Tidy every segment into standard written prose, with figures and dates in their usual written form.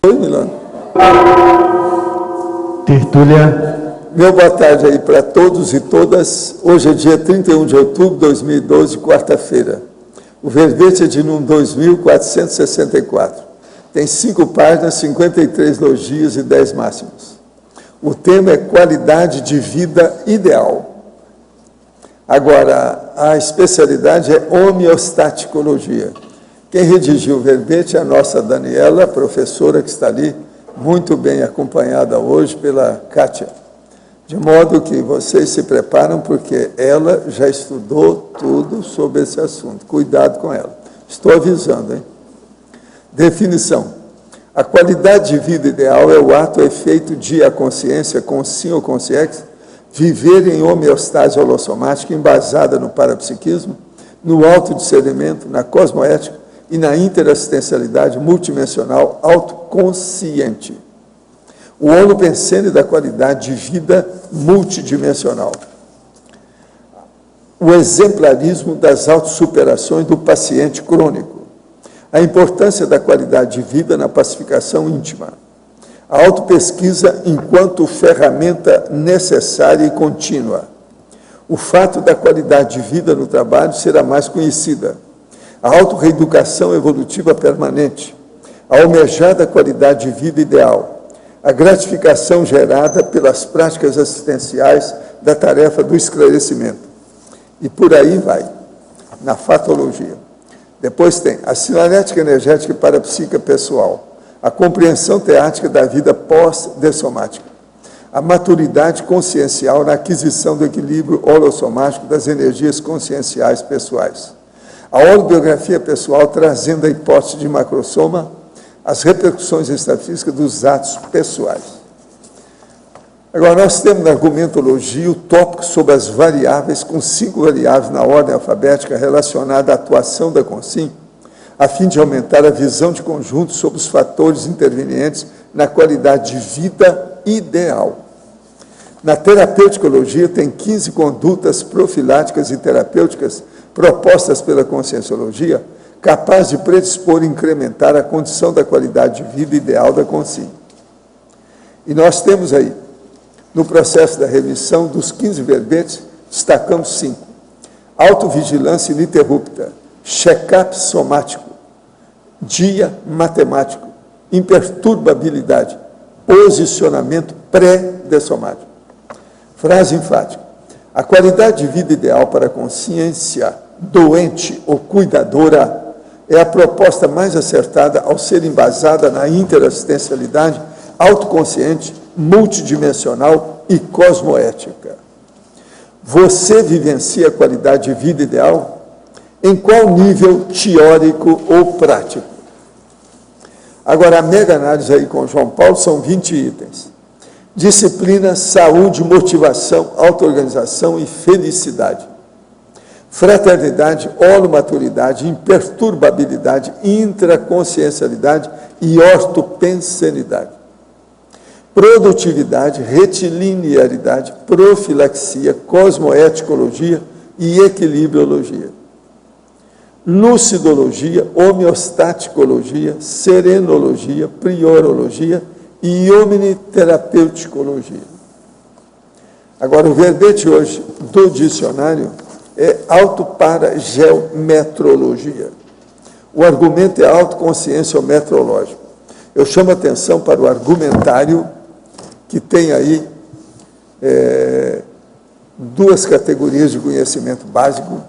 Oi, Milano. Tertúlia. Meu boa tarde aí para todos e todas. Hoje é dia 31 de outubro de 2012, quarta-feira. O verbete é de número 2464. Tem 5 páginas, 53 logias e 10 máximos. O tema é qualidade de vida ideal. Agora, a especialidade é homeostaticologia. Quem redigiu o verbete é a nossa Daniela, professora que está ali, muito bem acompanhada hoje pela Kátia. De modo que vocês se preparam, porque ela já estudou tudo sobre esse assunto. Cuidado com ela. Estou avisando, hein? Definição. A qualidade de vida ideal é o ato ou efeito de a consciência, com sim ou com ex, viver em homeostase holossomática embasada no parapsiquismo, no autodiscernimento, na cosmoética e na interassistencialidade multidimensional autoconsciente. O holopensene da qualidade de vida multidimensional. O exemplarismo das autossuperações do paciente crônico. A importância da qualidade de vida na pacificação íntima. A autopesquisa enquanto ferramenta necessária e contínua. O fato da qualidade de vida no trabalho será mais conhecida. A autorreeducação evolutiva permanente. A almejada qualidade de vida ideal. A gratificação gerada pelas práticas assistenciais da tarefa do esclarecimento. E por aí vai, na fatologia. Depois tem a sinalética energética e parapsíquica pessoal, a compreensão teática da vida pós-dessomática, a maturidade consciencial na aquisição do equilíbrio holossomático das energias conscienciais pessoais, a holobiografia pessoal trazendo a hipótese de macrosoma, as repercussões extrafísicas dos atos pessoais. Agora, nós temos na argumentologia o tópico sobre as variáveis, com 5 variáveis na ordem alfabética relacionada à atuação da Consim, a fim de aumentar a visão de conjunto sobre os fatores intervenientes na qualidade de vida ideal. Na terapeuticologia, tem 15 condutas profiláticas e terapêuticas propostas pela conscienciologia, capaz de predispor e incrementar a condição da qualidade de vida ideal da consciência. E nós temos aí, no processo da remissão dos 15 verbetes, destacamos 5. Autovigilância ininterrupta, check-up somático, dia matemático, imperturbabilidade, posicionamento pré-dessomático. Frase enfática. A qualidade de vida ideal para a consciência doente ou cuidadora é a proposta mais acertada ao ser embasada na interassistencialidade autoconsciente, multidimensional e cosmoética. Você vivencia a qualidade de vida ideal? Em qual nível teórico ou prático? Agora, a mega análise aí com João Paulo são 20 itens. Disciplina, saúde, motivação, auto-organização e felicidade. Fraternidade, holomaturidade, imperturbabilidade, intraconsciencialidade e ortopensenidade. Produtividade, retilinearidade, profilaxia, cosmoeticologia e equilibriologia. Lucidologia, homeostaticologia, serenologia, priorologia e omniterapeuticologia. Agora, o verbete hoje do dicionário é autoparageometrologia. O argumento é autoconsciência metrológica. Eu chamo a atenção para o argumentário, que tem aí 2 categorias de conhecimento básico,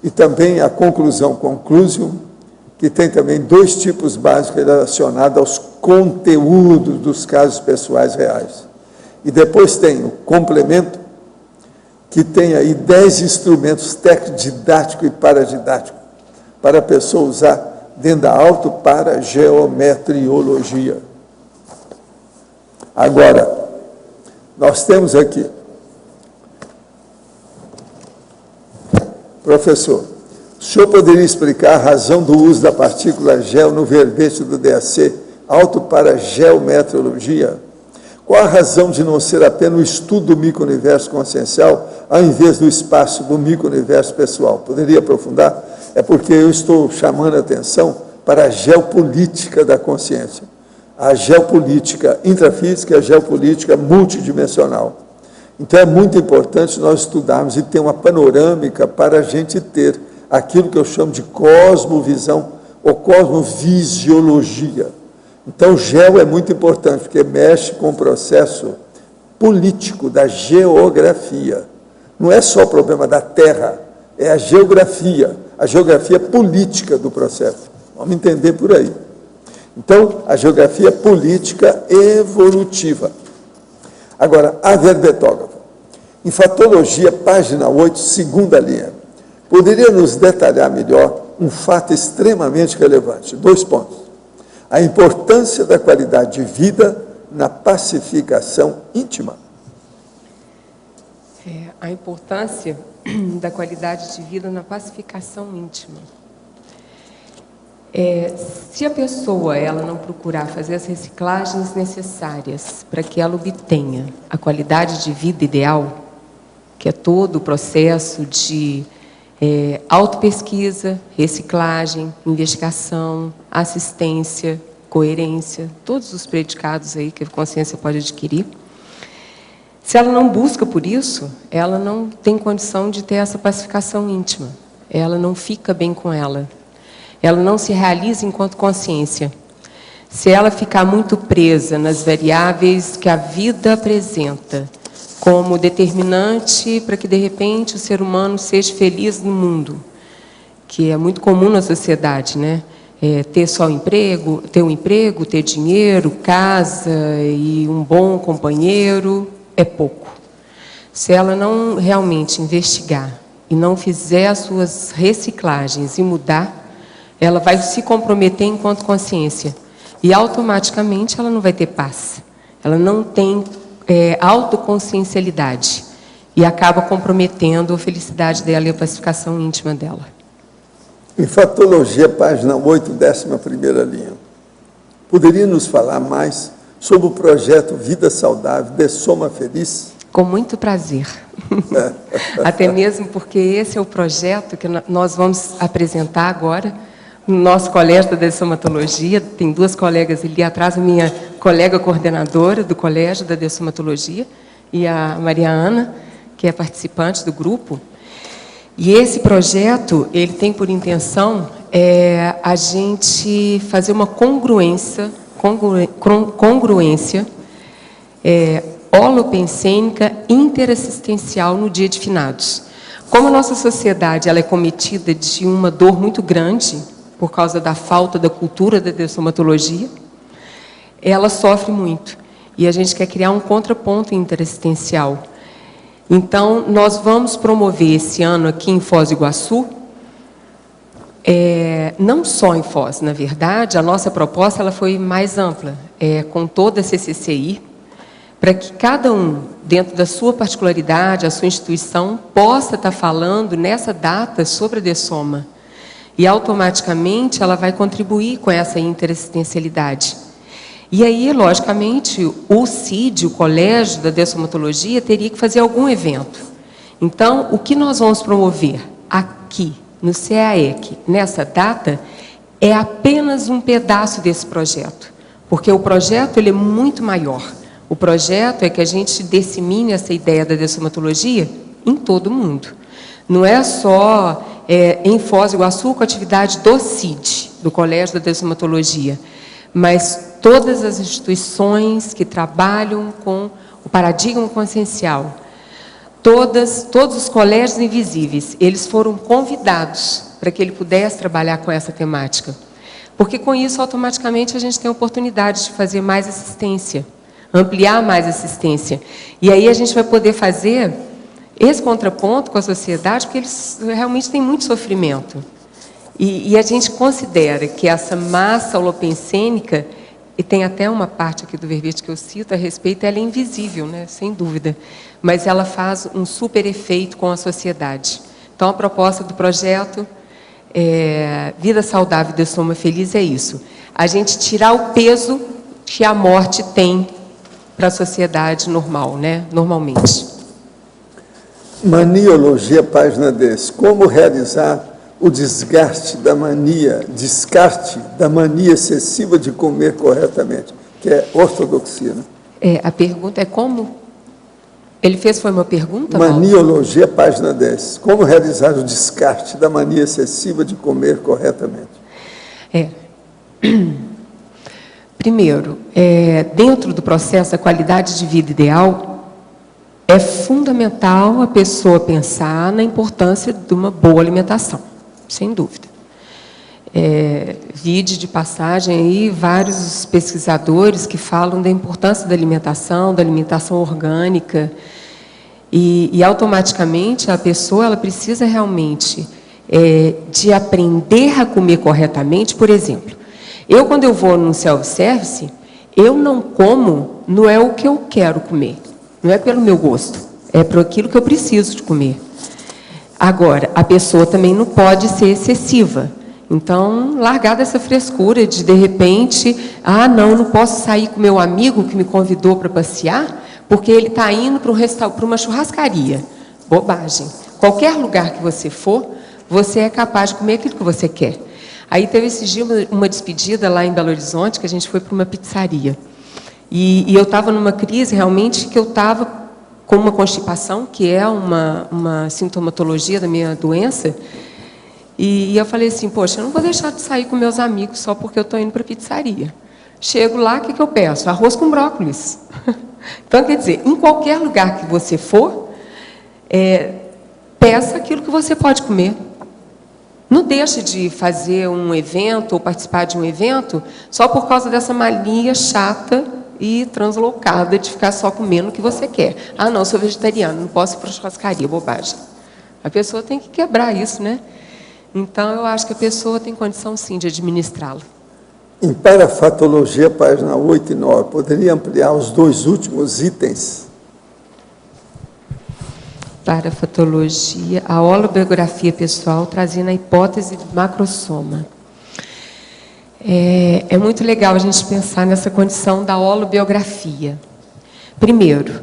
e também a conclusão, conclusio, que tem também 2 tipos básicos relacionados aos conteúdos dos casos pessoais reais. E depois tem o complemento, que tem aí 10 instrumentos técnicos didático e paradidático para a pessoa usar dentro da autoparageometriologia. Agora, nós temos aqui, professor, o senhor poderia explicar a razão do uso da partícula gel no verbete do DAC, autoparageometriologia? Qual a razão de não ser apenas o estudo do micro-universo consciencial, ao invés do espaço do micro-universo pessoal? Poderia aprofundar? É porque eu estou chamando a atenção para a geopolítica da consciência. a geopolítica intrafísica e a geopolítica multidimensional. Então, é muito importante nós estudarmos e ter uma panorâmica para a gente ter aquilo que eu chamo de cosmovisão ou cosmovisiologia. Então, geo é muito importante, porque mexe com o processo político da geografia. Não é só o problema da terra, é a geografia política do processo. Vamos entender por aí. Então, a geografia política evolutiva. Agora, a verbetógrafa. Em Fatologia, página 8, segunda linha. Poderia nos detalhar melhor um fato extremamente relevante? 2 pontos. A importância da qualidade de vida na pacificação íntima. A importância da qualidade de vida na pacificação íntima. Se a pessoa ela não procurar fazer as reciclagens necessárias para que ela obtenha a qualidade de vida ideal, que é todo o processo de autopesquisa, reciclagem, investigação, assistência, coerência, todos os predicados aí que a consciência pode adquirir. Se ela não busca por isso, ela não tem condição de ter essa pacificação íntima. Ela não fica bem com ela. Ela não se realiza enquanto consciência. Se ela ficar muito presa nas variáveis que a vida apresenta como determinante para que, de repente, o ser humano seja feliz no mundo, que é muito comum na sociedade, né? Ter só emprego, ter dinheiro, casa e um bom companheiro é pouco. Se ela não realmente investigar e não fizer as suas reciclagens e mudar, ela vai se comprometer enquanto consciência. E, automaticamente, ela não vai ter paz. Ela não tem autoconsciencialidade. E acaba comprometendo a felicidade dela e a pacificação íntima dela. Em Fatologia, página 8, 11ª linha. Poderia nos falar mais sobre o projeto Vida Saudável de Soma Feliz? Com muito prazer. Até mesmo porque esse é o projeto que nós vamos apresentar agora no nosso colégio da dessomatologia. Tem 2 colegas ali atrás, a minha colega coordenadora do colégio da dessomatologia e a Maria Ana, que é participante do grupo. E esse projeto, ele tem por intenção a gente fazer uma congruência holopensênica interassistencial no dia de finados. Como a nossa sociedade ela é cometida de uma dor muito grande por causa da falta da cultura da dessomatologia, ela sofre muito. E a gente quer criar um contraponto interassistencial. Então, nós vamos promover esse ano aqui em Foz do Iguaçu, não só em Foz, na verdade, a nossa proposta ela foi mais ampla, com toda a CCCI, para que cada um, dentro da sua particularidade, a sua instituição, possa estar falando nessa data sobre a dessoma. E, automaticamente, ela vai contribuir com essa interassistencialidade. E aí, logicamente, o CID, o Colégio da Dessomatologia, teria que fazer algum evento. Então, o que nós vamos promover aqui, no CAEC, nessa data, é apenas um pedaço desse projeto. Porque o projeto ele é muito maior. O projeto é que a gente dissemine essa ideia da dessomatologia em todo o mundo. Não é só em Foz do Iguaçu com a atividade do CID, do Colégio da Dessomatologia, mas todas as instituições que trabalham com o paradigma consciencial, todos os colégios invisíveis, eles foram convidados para que ele pudesse trabalhar com essa temática. Porque com isso, automaticamente, a gente tem a oportunidade de fazer mais assistência, ampliar mais assistência. E aí a gente vai poder fazer esse contraponto com a sociedade, porque eles realmente têm muito sofrimento. E a gente considera que essa massa holopensênica, e tem até uma parte aqui do verbete que eu cito a respeito, ela é invisível, né? Sem dúvida, mas ela faz um super efeito com a sociedade. Então, a proposta do projeto Vida Saudável de Soma Feliz é isso. A gente tirar o peso que a morte tem para a sociedade normal, né? Normalmente. Maniologia, página 10. Como realizar o descarte da mania excessiva de comer corretamente? que é ortodoxia, né? A pergunta é como... Ele foi uma pergunta, Maniologia, página 10. Como realizar o descarte da mania excessiva de comer corretamente? Primeiro, dentro do processo da qualidade de vida ideal, é fundamental a pessoa pensar na importância de uma boa alimentação, sem dúvida. Vide de passagem aí vários pesquisadores que falam da importância da alimentação orgânica, e automaticamente a pessoa ela precisa realmente de aprender a comer corretamente. Por exemplo, quando eu vou num self-service, eu não como, não é o que eu quero comer, não é pelo meu gosto, é por aquilo que eu preciso de comer. Agora, a pessoa também não pode ser excessiva. Então, largar dessa frescura de repente, não posso sair com meu amigo que me convidou para passear, porque ele está indo para uma churrascaria. Bobagem. Qualquer lugar que você for, você é capaz de comer aquilo que você quer. Aí teve esse dia uma despedida lá em Belo Horizonte, que a gente foi para uma pizzaria. E eu estava numa crise, realmente, que eu estava com uma constipação, que é uma sintomatologia da minha doença. E eu falei assim, poxa, eu não vou deixar de sair com meus amigos só porque eu estou indo para a pizzaria. Chego lá, o que eu peço? Arroz com brócolis. Então, quer dizer, em qualquer lugar que você for, peça aquilo que você pode comer. Não deixe de fazer um evento ou participar de um evento só por causa dessa mania chata e translocada de ficar só comendo o que você quer. Não, eu sou vegetariano, não posso ir para a churrascaria, bobagem. A pessoa tem que quebrar isso, né? Então, eu acho que a pessoa tem condição, sim, de administrá-lo. Em parafatologia, página 8 e 9, poderia ampliar os dois últimos itens? Parafatologia, a holobiografia pessoal, trazendo a hipótese do macrossoma. É muito legal a gente pensar nessa condição da holobiografia. Primeiro,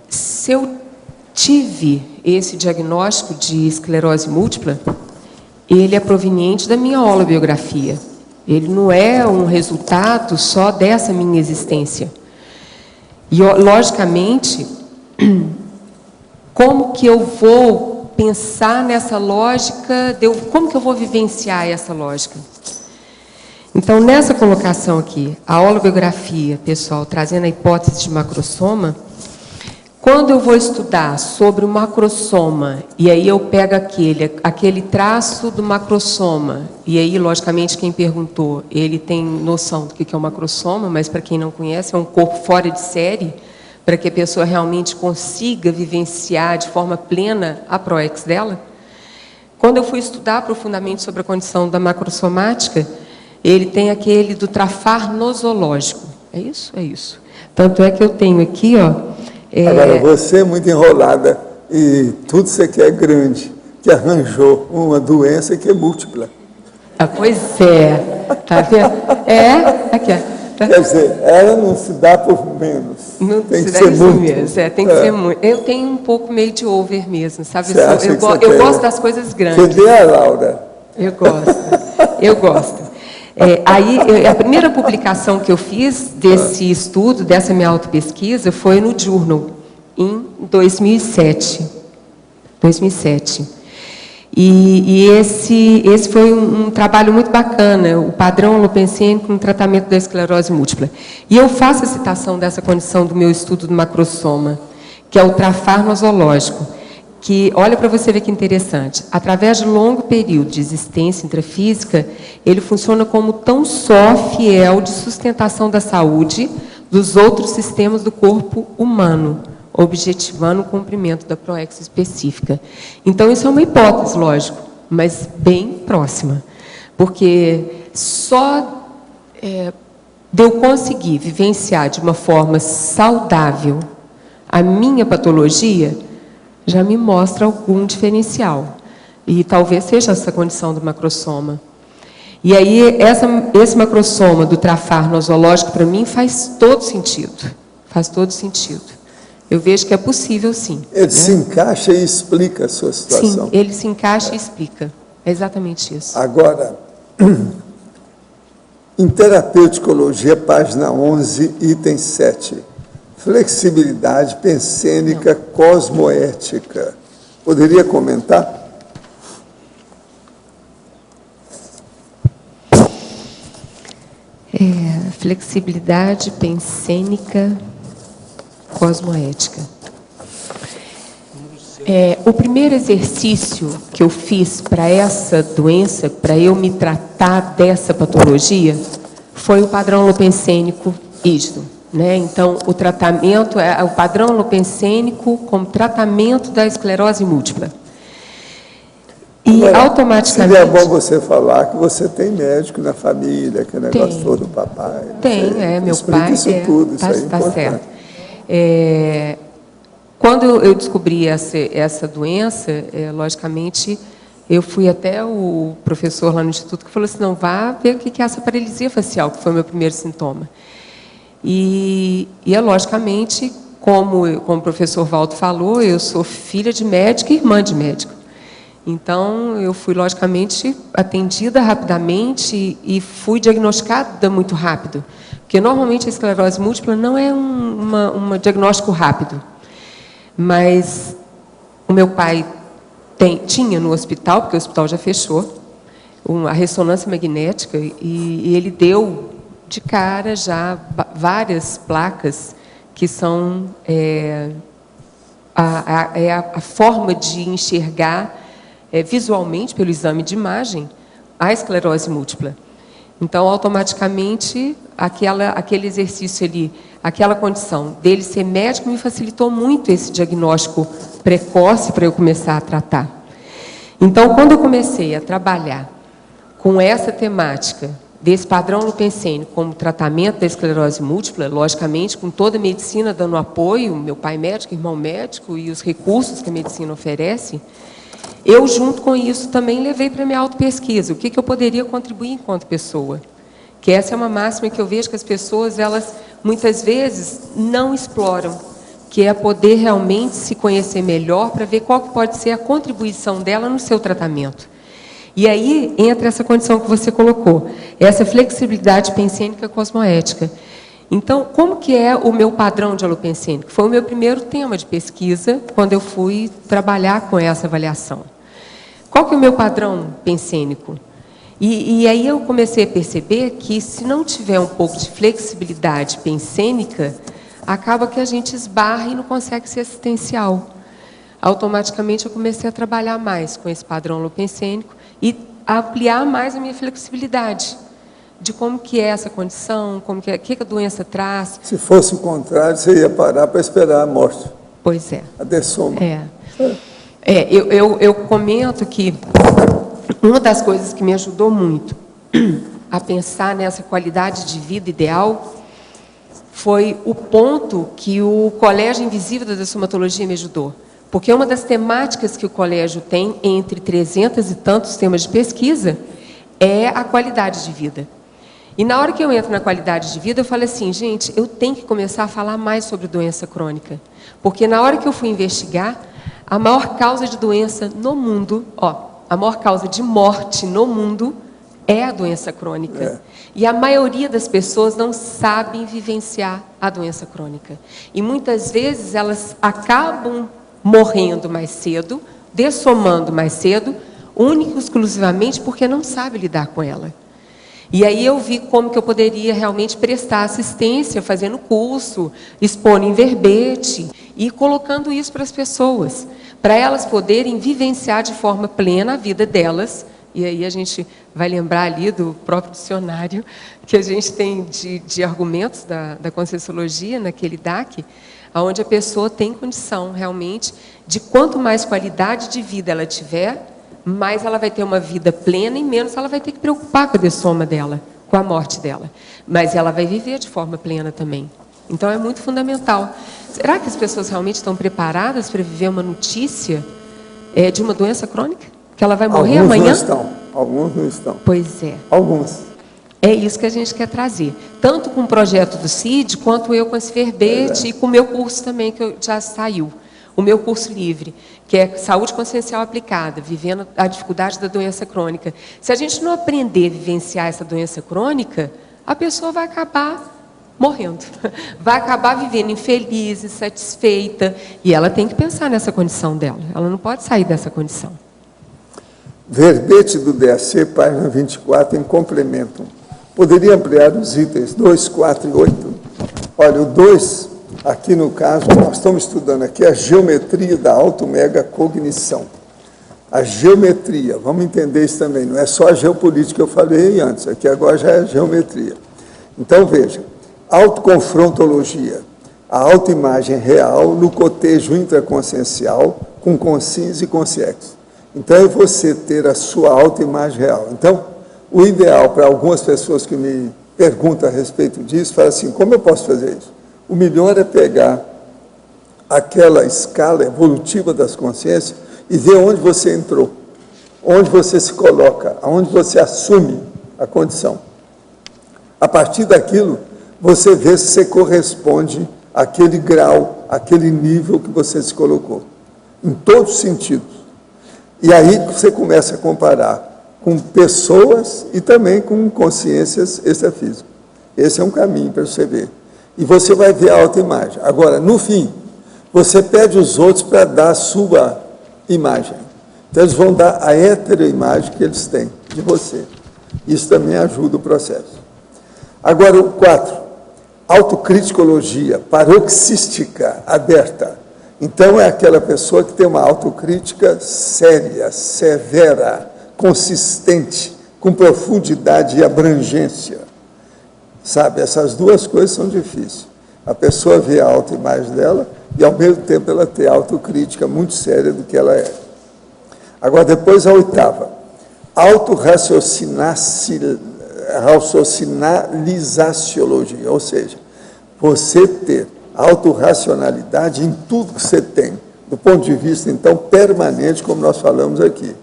se eu tive esse diagnóstico de esclerose múltipla, ele é proveniente da minha holobiografia. Ele não é um resultado só dessa minha existência. E, logicamente, como que eu vou pensar nessa lógica, como que eu vou vivenciar essa lógica? Então, nessa colocação aqui, a holobiografia, pessoal, trazendo a hipótese de macrossoma, quando eu vou estudar sobre o macrossoma, e aí eu pego aquele traço do macrossoma, e aí, logicamente, quem perguntou, ele tem noção do que é o macrossoma, mas, para quem não conhece, é um corpo fora de série, para que a pessoa realmente consiga vivenciar de forma plena a PROEX dela. Quando eu fui estudar profundamente sobre a condição da macrossomática, ele tem aquele do trafar nosológico. É isso? É isso. Tanto é que eu tenho aqui, Agora, você é muito enrolada e tudo você quer é grande, que arranjou uma doença que é múltipla. Pois é. Tá vendo? Aqui, tá. Quer dizer, ela não se dá por menos. Não tem se que dá ser isso muito. mesmo. Tem que ser muito. Eu tenho um pouco meio de over mesmo, sabe? Você acha que Eu gosto das coisas grandes. Cadê a Laura? Eu gosto. A primeira publicação que eu fiz desse estudo, dessa minha autopesquisa, foi no Journal, em 2007. E esse foi um trabalho muito bacana, o padrão holopensênico no tratamento da esclerose múltipla. E eu faço a citação dessa condição do meu estudo do macrossoma, que é o trafar nosológico, que, olha para você ver que interessante, através de longo período de existência intrafísica, ele funciona como tão só fiel de sustentação da saúde dos outros sistemas do corpo humano, objetivando o cumprimento da PROEX específica. Então, isso é uma hipótese, lógico, mas bem próxima, porque só de eu conseguir vivenciar de uma forma saudável a minha patologia, já me mostra algum diferencial. E talvez seja essa condição do macrossoma. E aí, esse macrossoma do trafar nosológico, para mim, faz todo sentido. Faz todo sentido. Eu vejo que é possível, sim. Ele se encaixa e explica a sua situação. Sim, ele se encaixa e explica. É exatamente isso. Agora, Em terapeuticologia, página 11, item 7. Flexibilidade pensênica cosmoética. Poderia comentar? Flexibilidade pensênica cosmoética. O primeiro exercício que eu fiz para essa doença, para eu me tratar dessa patologia, foi o padrão lopensênico rígido, né? Então, o tratamento é o padrão lopensênico como tratamento da esclerose múltipla. E agora, automaticamente... seria bom você falar que você tem médico na família, que é negócio todo do papai. Tem, meu pai... Isso tudo, isso aí é importante. Certo. Quando eu descobri essa doença, logicamente, eu fui até o professor lá no Instituto que falou assim, não, vá ver o que é essa paralisia facial, que foi o meu primeiro sintoma. E logicamente, como o professor Valdo falou, eu sou filha de médico e irmã de médico. Então, eu fui, logicamente, atendida rapidamente e fui diagnosticada muito rápido. Porque, normalmente, a esclerose múltipla não é um diagnóstico rápido. Mas o meu pai tinha no hospital, porque o hospital já fechou, a ressonância magnética, e ele deu, de cara, já várias placas que são a forma de enxergar visualmente, pelo exame de imagem, a esclerose múltipla. Então, automaticamente, aquele exercício ali, aquela condição dele ser médico me facilitou muito esse diagnóstico precoce para eu começar a tratar. Então, quando eu comecei a trabalhar com essa temática desse padrão lopensênico como tratamento da esclerose múltipla, logicamente, com toda a medicina dando apoio, meu pai médico, irmão médico e os recursos que a medicina oferece, eu, junto com isso, também levei para a minha autopesquisa. O que eu poderia contribuir enquanto pessoa? Que essa é uma máxima que eu vejo que as pessoas, elas, muitas vezes, não exploram, que é poder realmente se conhecer melhor para ver qual que pode ser a contribuição dela no seu tratamento. E aí entra essa condição que você colocou, essa flexibilidade pensênica cosmoética. Então, como que é o meu padrão de alopensênico? Foi o meu primeiro tema de pesquisa quando eu fui trabalhar com essa avaliação. Qual que é o meu padrão pensênico? E aí eu comecei a perceber que, se não tiver um pouco de flexibilidade pensênica, acaba que a gente esbarra e não consegue ser assistencial. Automaticamente eu comecei a trabalhar mais com esse padrão alopensênico e a ampliar mais a minha flexibilidade de como que é essa condição, como que é, o que a doença traz. Se fosse o contrário, você ia parar para esperar a morte. Pois é. A dessoma. Eu comento que uma das coisas que me ajudou muito a pensar nessa qualidade de vida ideal foi o ponto que o Colégio Invisível da Dessomatologia me ajudou. Porque uma das temáticas que o colégio tem, entre 300 e tantos temas de pesquisa, é a qualidade de vida. E na hora que eu entro na qualidade de vida, eu falo assim, gente, eu tenho que começar a falar mais sobre doença crônica. Porque na hora que eu fui investigar, a maior causa de doença no mundo, a maior causa de morte no mundo é a doença crônica. E a maioria das pessoas não sabem vivenciar a doença crônica. E muitas vezes elas acabam morrendo mais cedo, dessomando mais cedo, única e exclusivamente porque não sabe lidar com ela. E aí eu vi como que eu poderia realmente prestar assistência, fazendo curso, expondo em verbete e colocando isso para as pessoas, para elas poderem vivenciar de forma plena a vida delas. E aí a gente vai lembrar ali do próprio dicionário que a gente tem de argumentos da Conscienciologia, naquele DAC, onde a pessoa tem condição realmente de quanto mais qualidade de vida ela tiver, mais ela vai ter uma vida plena e menos ela vai ter que preocupar com a dessoma dela, com a morte dela. Mas ela vai viver de forma plena também. Então, é muito fundamental. Será que as pessoas realmente estão preparadas para viver uma notícia de uma doença crônica? Que ela vai morrer amanhã? Alguns não estão. Pois é. Alguns. É isso que a gente quer trazer. Tanto com o projeto do CID, quanto eu com esse verbete e com o meu curso também, que já saiu. o meu curso livre, que é Saúde Consciencial Aplicada, vivendo a dificuldade da doença crônica. Se a gente não aprender a vivenciar essa doença crônica, a pessoa vai acabar morrendo, vai acabar vivendo infeliz, insatisfeita, e ela tem que pensar nessa condição dela, ela não pode sair dessa condição. Verbete do DAC, página 24, em complemento. Poderia ampliar os itens 2, 4 e 8? Olha, o 2, aqui no caso, nós estamos estudando aqui a geometria da auto-mega cognição. A geometria, vamos entender isso também, não é só a geopolítica que eu falei antes, aqui agora já é a geometria. Então, veja, autoconfrontologia, a autoimagem real no cotejo intraconsciencial com consciência e consciência. Então, é você ter a sua autoimagem real. Então, o ideal para algumas pessoas que me perguntam a respeito disso, fala assim, como eu posso fazer isso? O melhor é pegar aquela escala evolutiva das consciências e ver onde você entrou, onde você se coloca, onde você assume a condição. A partir daquilo, você vê se você corresponde àquele grau, àquele nível que você se colocou, em todos os sentidos. E aí você começa a comparar com pessoas e também com consciências extrafísicas. Esse é um caminho para você ver. E você vai ver a autoimagem. Agora, no fim, você pede os outros para dar a sua imagem. Então, eles vão dar a heteroimagem que eles têm de você. Isso também ajuda o processo. Agora, o 4, autocriticologia paroxística aberta. Então, é aquela pessoa que tem uma autocrítica séria, severa, consistente, com profundidade e abrangência. Sabe, essas duas coisas são difíceis. A pessoa vê a autoimagem dela e, ao mesmo tempo, ela tem autocrítica muito séria do que ela é. Agora, depois a 8ª, autorracionalizaciologia, ou seja, você ter autorracionalidade em tudo que você tem, do ponto de vista, então, permanente, como nós falamos aqui.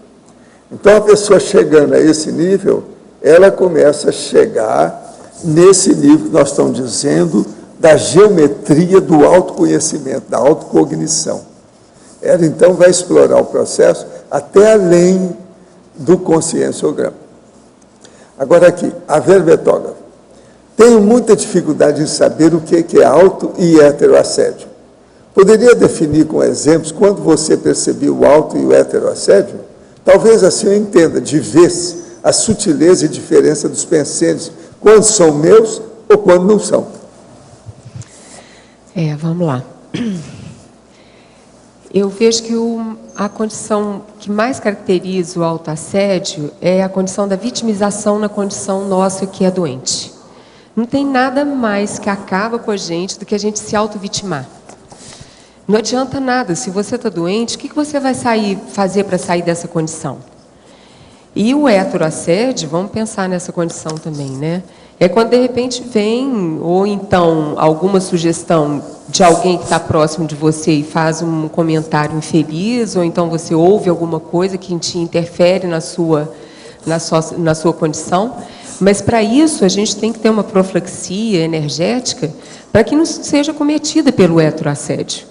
Então, a pessoa chegando a esse nível, ela começa a chegar nesse nível que nós estamos dizendo da geometria do autoconhecimento, da autocognição. Ela, então, vai explorar o processo até além do conscienciograma. Agora aqui, a verbetógrafa. Tenho muita dificuldade em saber o que é auto e heteroassédio. Poderia definir com exemplos quando você percebeu o auto e o heteroassédio? Talvez assim eu entenda de vez a sutileza e diferença dos pensamentos, quando são meus ou quando não são. Vamos lá. Eu vejo que a condição que mais caracteriza o autoassédio é a condição da vitimização na condição nossa que é doente. Não tem nada mais que acaba com a gente do que a gente se auto-vitimar. Não adianta nada. Se você está doente, o que você vai fazer para sair dessa condição? E o heteroassédio, vamos pensar nessa condição também, né? É quando, de repente, vem, ou então, alguma sugestão de alguém que está próximo de você e faz um comentário infeliz, ou então você ouve alguma coisa que te interfere na sua condição. Mas, para isso, a gente tem que ter uma profilaxia energética para que não seja cometida pelo heteroassédio.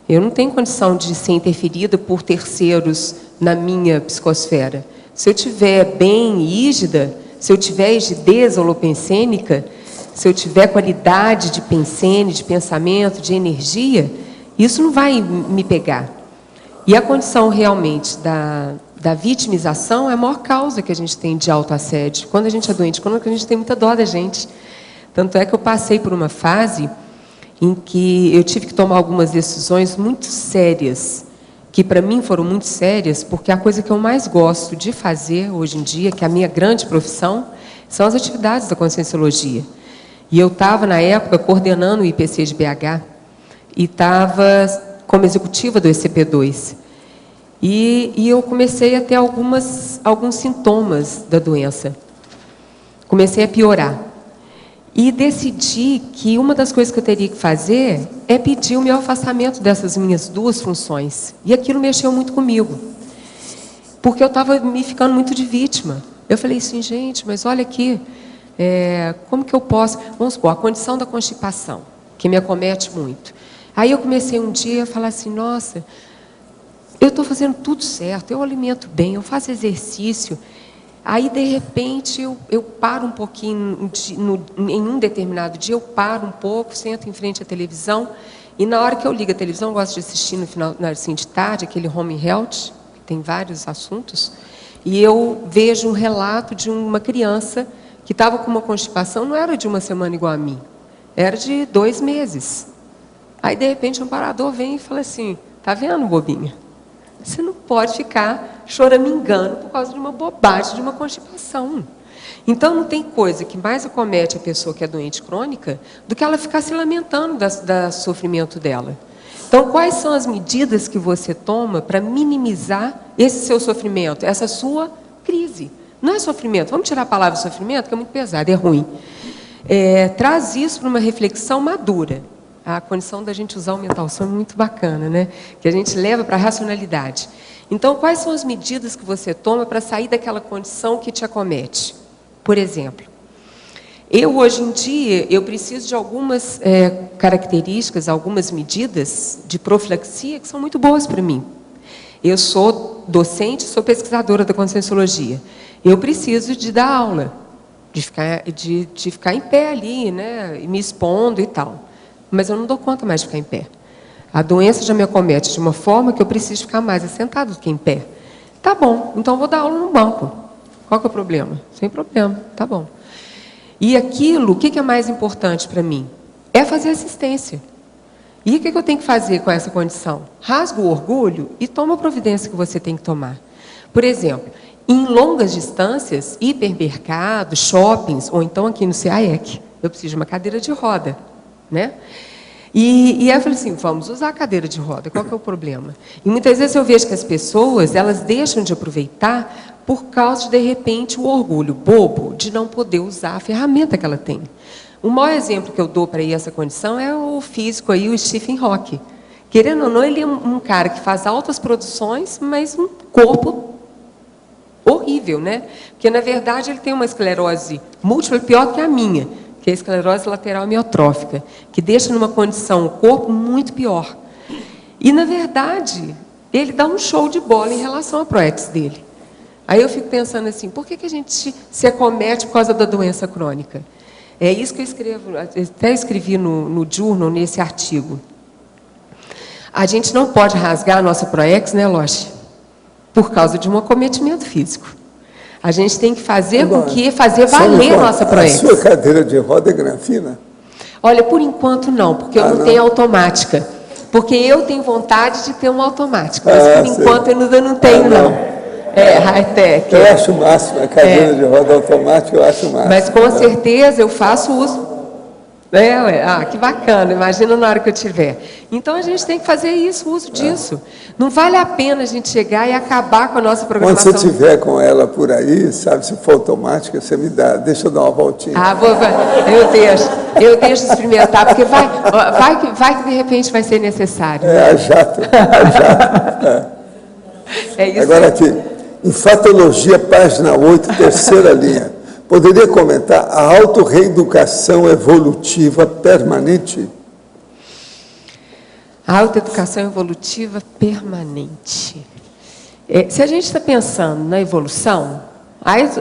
Eu não tenho condição de ser interferida por terceiros na minha psicosfera. Se eu estiver bem rígida, se eu tiver rigidez holopensênica, se eu tiver qualidade de pensene, de pensamento, de energia, isso não vai me pegar. E a condição realmente da vitimização é a maior causa que a gente tem de autoassédio. Quando a gente é doente, quando a gente tem muita dó da gente. Tanto é que eu passei por uma fase em que eu tive que tomar algumas decisões muito sérias, que para mim foram muito sérias, porque a coisa que eu mais gosto de fazer hoje em dia, que é a minha grande profissão, são as atividades da Conscienciologia. E eu estava, na época, coordenando o IPC de BH, e estava como executiva do ECP2. E eu comecei a ter alguns sintomas da doença. Comecei a piorar. E decidi que uma das coisas que eu teria que fazer é pedir o meu afastamento dessas minhas duas funções. E aquilo mexeu muito comigo. Porque eu estava me ficando muito de vítima. Eu falei assim, gente, mas olha aqui, como que eu posso... Vamos supor, a condição da constipação, que me acomete muito. Aí eu comecei um dia a falar assim, nossa, eu estou fazendo tudo certo, eu alimento bem, eu faço exercício. Aí, de repente, eu paro um pouquinho, em um determinado dia, eu paro um pouco, sento em frente à televisão, e na hora que eu ligo a televisão, eu gosto de assistir no final, assim, de tarde, aquele Home Health, que tem vários assuntos, e eu vejo um relato de uma criança que estava com uma constipação, não era de uma semana igual a mim, era de 2 meses. Aí, de repente, um amparador vem e fala assim, tá vendo, bobinha? Você não pode ficar choramingando por causa de uma bobagem, de uma constipação. Então, não tem coisa que mais acomete a pessoa que é doente crônica do que ela ficar se lamentando do sofrimento dela. Então, quais são as medidas que você toma para minimizar esse seu sofrimento, essa sua crise? Não é sofrimento, vamos tirar a palavra sofrimento, que é muito pesado, é ruim. Traz isso para uma reflexão madura. A condição da gente usar o mental são é muito bacana, né? Que a gente leva para a racionalidade. Então, quais são as medidas que você toma para sair daquela condição que te acomete? Por exemplo, hoje em dia, eu preciso de algumas características, algumas medidas de profilaxia que são muito boas para mim. Eu sou docente, sou pesquisadora da Conscienciologia. Eu preciso de dar aula, de ficar em pé ali, né? Me expondo e tal. Mas eu não dou conta mais de ficar em pé. A doença já me acomete de uma forma que eu preciso ficar mais assentado do que em pé. Tá bom, então eu vou dar aula no banco. Qual que é o problema? Sem problema, tá bom. E aquilo, o que é mais importante para mim? É fazer assistência. E o que eu tenho que fazer com essa condição? Rasga o orgulho e toma a providência que você tem que tomar. Por exemplo, em longas distâncias, hipermercados, shoppings, ou então aqui no CAEC, eu preciso de uma cadeira de roda. Né? E aí eu falei assim, vamos usar a cadeira de roda, qual que é o problema? E muitas vezes eu vejo que as pessoas, elas deixam de aproveitar por causa de repente, o orgulho bobo de não poder usar a ferramenta que ela tem. O maior exemplo que eu dou para essa condição é o físico aí, o Stephen Hawking. Querendo ou não, ele é um cara que faz altas produções, mas um corpo horrível, né? Porque, na verdade, ele tem uma esclerose múltipla pior que a minha, que é a esclerose lateral amiotrófica, que deixa numa condição o corpo muito pior. E, na verdade, ele dá um show de bola em relação à prótese dele. Aí eu fico pensando assim, por que a gente se acomete por causa da doença crônica? É isso que eu escrevo, até escrevi no Journal, nesse artigo. A gente não pode rasgar a nossa proex, né, Loche? Por causa de um acometimento físico. A gente tem que fazer fazer valer a nossa proex. A sua cadeira de roda é granfina? Olha, por enquanto não, porque eu não tenho automática. Porque eu tenho vontade de ter uma automática, mas por enquanto eu ainda não tenho, não. É, high-tech. Eu acho o máximo, a cadeira de roda automática eu acho o máximo. Mas com certeza eu faço uso. Que bacana, imagina na hora que eu tiver. Então a gente tem que fazer isso, o uso disso. Não vale a pena a gente chegar e acabar com a nossa programação. Quando você estiver com ela por aí, sabe, se for automática, você me dá, deixa eu dar uma voltinha. Eu deixo experimentar, porque vai que de repente vai ser necessário. A jato. É isso. Agora aqui, Enfatologia, página 8, terceira linha. Poderia comentar a autorreeducação evolutiva permanente? A autoeducação evolutiva permanente. Se a gente está pensando na evolução,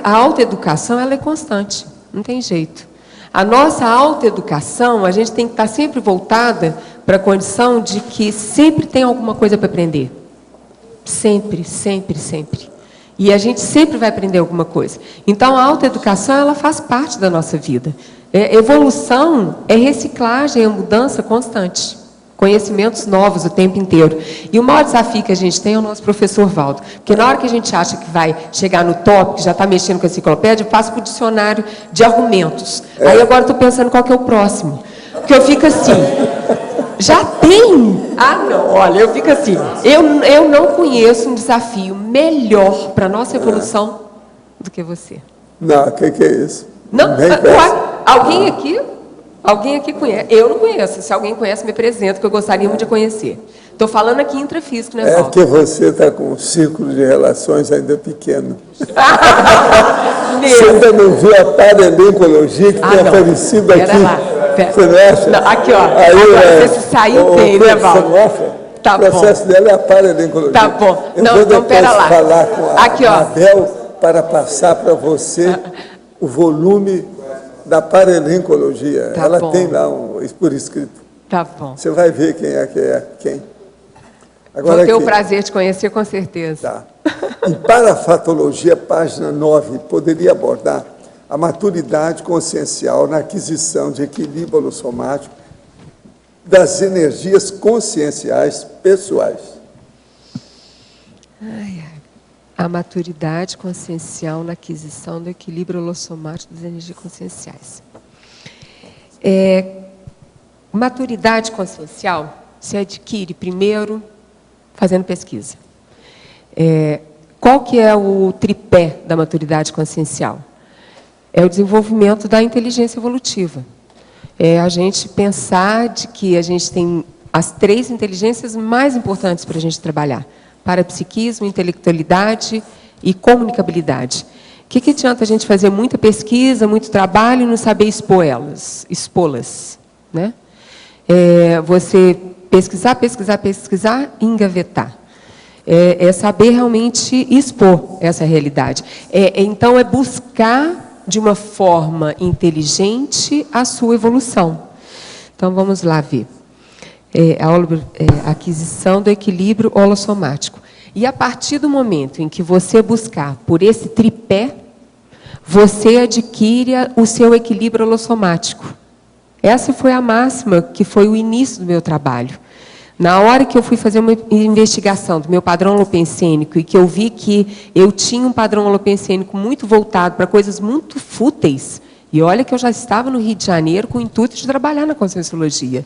a autoeducação ela é constante, não tem jeito. A nossa autoeducação, a gente tem que estar sempre voltada para a condição de que sempre tem alguma coisa para aprender. Sempre, sempre, sempre. E a gente sempre vai aprender alguma coisa. Então, a autoeducação, ela faz parte da nossa vida. Evolução é reciclagem, é mudança constante. Conhecimentos novos o tempo inteiro. E o maior desafio que a gente tem é o nosso professor Valdo. Porque na hora que a gente acha que vai chegar no top, que já está mexendo com a enciclopédia, eu passo para o dicionário de argumentos. Aí agora estou pensando qual que é o próximo. Porque eu fico assim... Já tem? Não, olha, eu fico assim. Eu não conheço um desafio melhor para a nossa evolução do que você. Não, o que é isso? Não, alguém aqui conhece? Eu não conheço. Se alguém conhece, me apresenta, que eu gostaria muito de conhecer. Estou falando aqui intrafísico, né, Paulo? É porque você está com um círculo de relações ainda pequeno. Você ainda não viu a paralencologia que tem aparecido aqui? Você não acha? Não, aqui, ó. Aí, agora, você saiu bem, né, Val? Você não acha? Tá o processo dela é a paralencologia. Tá bom. Eu não, vou então, depois pera lá. falar com a aqui, ó. Abel para passar para você o volume da paralencologia. Tá ela bom. tem lá por escrito. Tá bom. Você vai ver quem é que é quem. Agora, vou ter aqui. o prazer de conhecer, com certeza. Tá. Em Parafatologia, página 9, poderia abordar a maturidade consciencial na aquisição de equilíbrio holossomático das energias conscienciais pessoais. A maturidade consciencial na aquisição do equilíbrio holossomático das energias conscienciais. Maturidade consciencial se adquire primeiro fazendo pesquisa. Qual que é o tripé da maturidade consciencial? É o desenvolvimento da inteligência evolutiva. É a gente pensar de que a gente tem as 3 inteligências mais importantes para a gente trabalhar: parapsiquismo, intelectualidade e comunicabilidade. O que adianta a gente fazer muita pesquisa, muito trabalho e não saber expô-las, né? Você pesquisar e engavetar. É saber realmente expor essa realidade. Então, é buscar de uma forma inteligente a sua evolução. Então, vamos lá ver. A aquisição do equilíbrio holossomático. E a partir do momento em que você buscar por esse tripé, você adquire o seu equilíbrio holossomático. Essa foi a máxima, que foi o início do meu trabalho. Na hora que eu fui fazer uma investigação do meu padrão holopensênico e que eu vi que eu tinha um padrão holopensênico muito voltado para coisas muito fúteis, e olha que eu já estava no Rio de Janeiro com o intuito de trabalhar na Conscienciologia.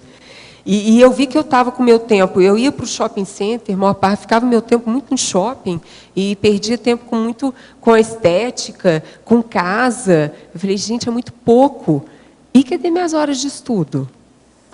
E eu vi que eu estava com o meu tempo, eu ia para o shopping center, maior parte, ficava meu tempo muito no shopping, e perdia tempo com a estética, com casa. Eu falei, gente, é muito pouco. E cadê minhas horas de estudo?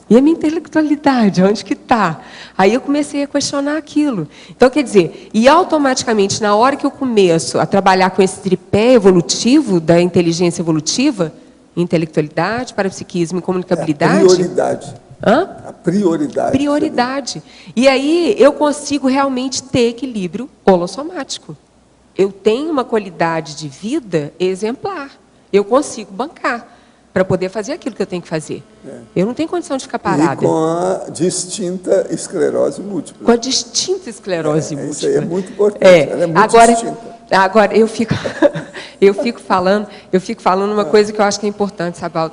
E a minha intelectualidade, onde que está? Aí eu comecei a questionar aquilo. Então, quer dizer, e automaticamente, na hora que eu começo a trabalhar com esse tripé evolutivo, da inteligência evolutiva, intelectualidade, parapsiquismo e comunicabilidade... prioridade. A prioridade. Prioridade. E aí eu consigo realmente ter equilíbrio holossomático. Eu tenho uma qualidade de vida exemplar. Eu consigo bancar para poder fazer aquilo que eu tenho que fazer. Eu não tenho condição de ficar parada. E com a distinta esclerose múltipla. Com a distinta esclerose múltipla. Isso aí é muito importante. Ela é muito distinta. Agora, eu fico falando uma coisa que eu acho que é importante, Sabal,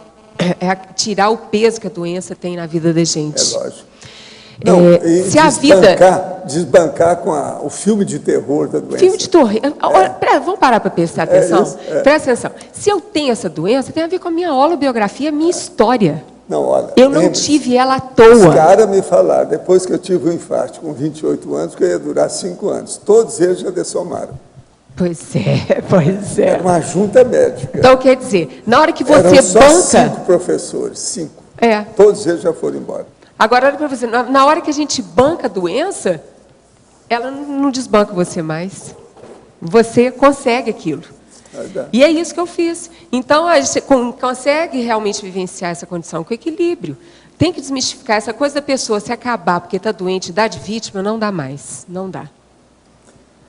tirar o peso que a doença tem na vida da gente. É lógico. Não, e desbancar com o filme de terror da doença. Filme de terror. Vamos parar para prestar atenção? Presta atenção. Se eu tenho essa doença, tem a ver com a minha holobiografia, a minha história. Não, olha, eu não tive ela à toa. Os caras me falaram, depois que eu tive o infarto com 28 anos, que eu ia durar 5 anos. Todos eles já dessomaram. Pois é. Era uma junta médica. Então, quer dizer, na hora que você Eram só banca... 5 professores, 5. Todos eles já foram embora. Agora, olha para você, na hora que a gente banca a doença, ela não desbanca você mais. Você consegue aquilo. E é isso que eu fiz. Então, a gente consegue realmente vivenciar essa condição com equilíbrio. Tem que desmistificar essa coisa da pessoa se acabar porque está doente, dá de vítima, não dá mais. Não dá.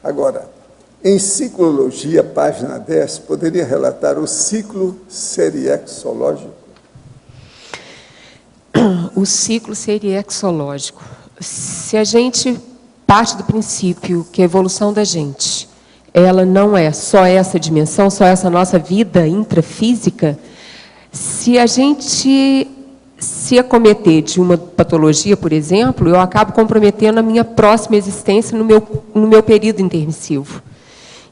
Agora, em Ciclologia, página 10, poderia relatar o ciclo seriexológico? O ciclo seriexológico. Se a gente parte do princípio que a evolução da gente, ela não é só essa dimensão, só essa nossa vida intrafísica, se a gente se acometer de uma patologia, por exemplo, eu acabo comprometendo a minha próxima existência no meu período intermissivo.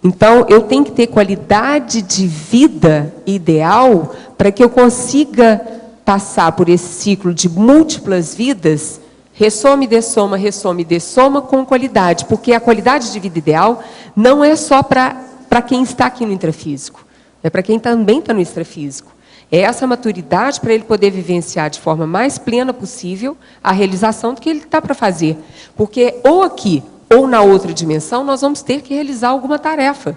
Então, eu tenho que ter qualidade de vida ideal para que eu consiga passar por esse ciclo de múltiplas vidas, ressoma e dessoma com qualidade, porque a qualidade de vida ideal não é só para quem está aqui no intrafísico, é para quem também está no extrafísico. É essa maturidade para ele poder vivenciar de forma mais plena possível a realização do que ele está para fazer. Porque ou aqui ou na outra dimensão nós vamos ter que realizar alguma tarefa.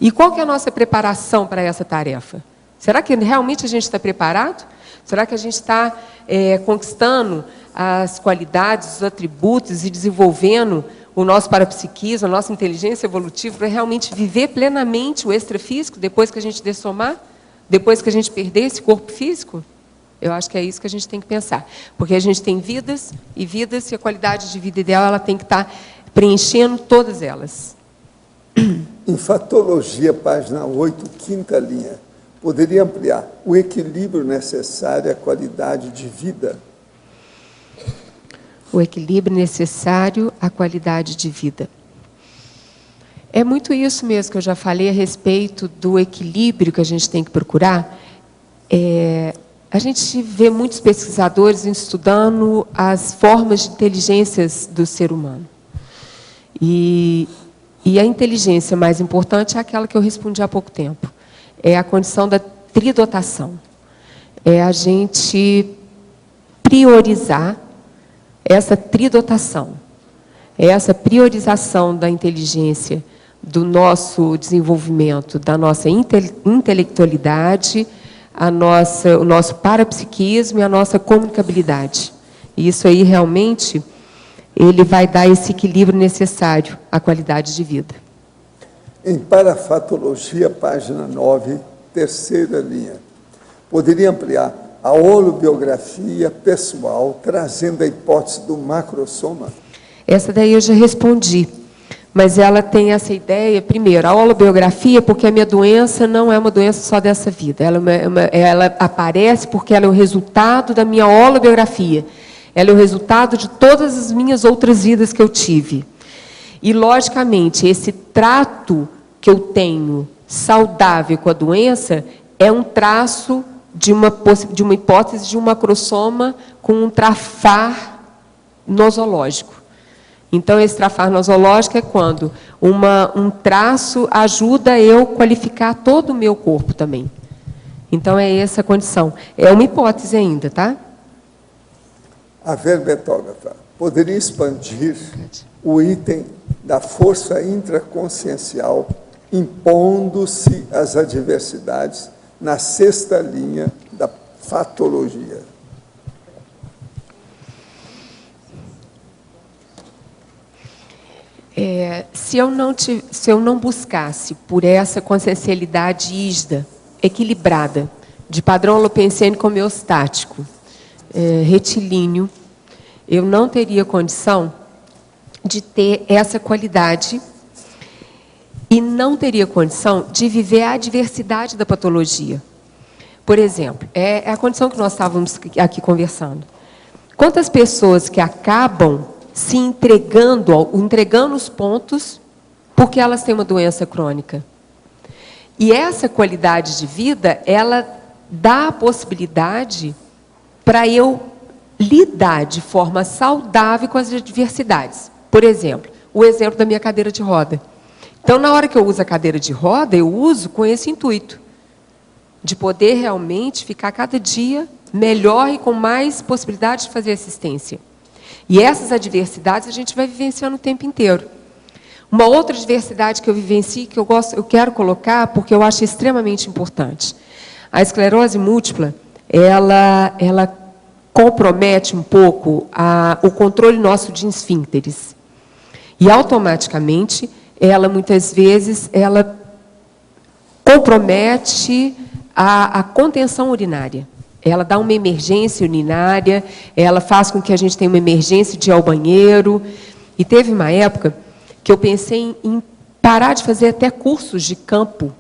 E qual que é a nossa preparação para essa tarefa? Será que realmente a gente está preparado? Será que a gente está conquistando as qualidades, os atributos e desenvolvendo o nosso parapsiquismo, a nossa inteligência evolutiva para realmente viver plenamente o extrafísico depois que a gente dessomar? Depois que a gente perder esse corpo físico? Eu acho que é isso que a gente tem que pensar. Porque a gente tem vidas, e a qualidade de vida ideal ela tem que estar preenchendo todas elas. Em Fatologia, página 8, quinta linha, poderia ampliar o equilíbrio necessário à qualidade de vida? O equilíbrio necessário à qualidade de vida. É muito isso mesmo que eu já falei a respeito do equilíbrio que a gente tem que procurar. A gente vê muitos pesquisadores estudando as formas de inteligências do ser humano. E a inteligência mais importante é aquela que eu respondi há pouco tempo. É a condição da tridotação. É a gente priorizar essa tridotação. É essa priorização da inteligência, do nosso desenvolvimento, da nossa intelectualidade, o nosso parapsiquismo e a nossa comunicabilidade. E isso aí, realmente, ele vai dar esse equilíbrio necessário à qualidade de vida. Em Parafatologia, página 9, terceira linha, poderia ampliar a holobiografia pessoal, trazendo a hipótese do macrosoma? Essa daí eu já respondi, mas ela tem essa ideia, primeiro, a holobiografia, porque a minha doença não é uma doença só dessa vida, ela aparece porque ela é o resultado da minha holobiografia, ela é o resultado de todas as minhas outras vidas que eu tive. E, logicamente, esse trato que eu tenho saudável com a doença é um traço de uma hipótese de um macrosoma com um trafar nosológico. Então, esse trafar nosológico é quando um traço ajuda eu qualificar todo o meu corpo também. Então, é essa a condição. É uma hipótese ainda, tá? A verbetógrafa poderia expandir o item da força intraconsciencial impondo-se às adversidades na sexta linha da fatologia. Se eu não buscasse por essa consciencialidade ígida, equilibrada, de padrão holopensênico homeostático, retilíneo, eu não teria condição de ter essa qualidade e não teria condição de viver a adversidade da patologia. Por exemplo, é a condição que nós estávamos aqui conversando. Quantas pessoas que acabam se entregando os pontos porque elas têm uma doença crônica? E essa qualidade de vida, ela dá a possibilidade para eu lidar de forma saudável com as adversidades. Por exemplo, o exemplo da minha cadeira de roda. Então, na hora que eu uso a cadeira de roda, eu uso com esse intuito, de poder realmente ficar cada dia melhor e com mais possibilidade de fazer assistência. E essas adversidades a gente vai vivenciando o tempo inteiro. Uma outra adversidade que eu vivencio, que eu quero colocar, porque eu acho extremamente importante. A esclerose múltipla, ela compromete um pouco o controle nosso de esfíncteres. E, automaticamente, muitas vezes, ela compromete a contenção urinária. Ela dá uma emergência urinária, ela faz com que a gente tenha uma emergência de ir ao banheiro. E teve uma época que eu pensei em parar de fazer até cursos de campo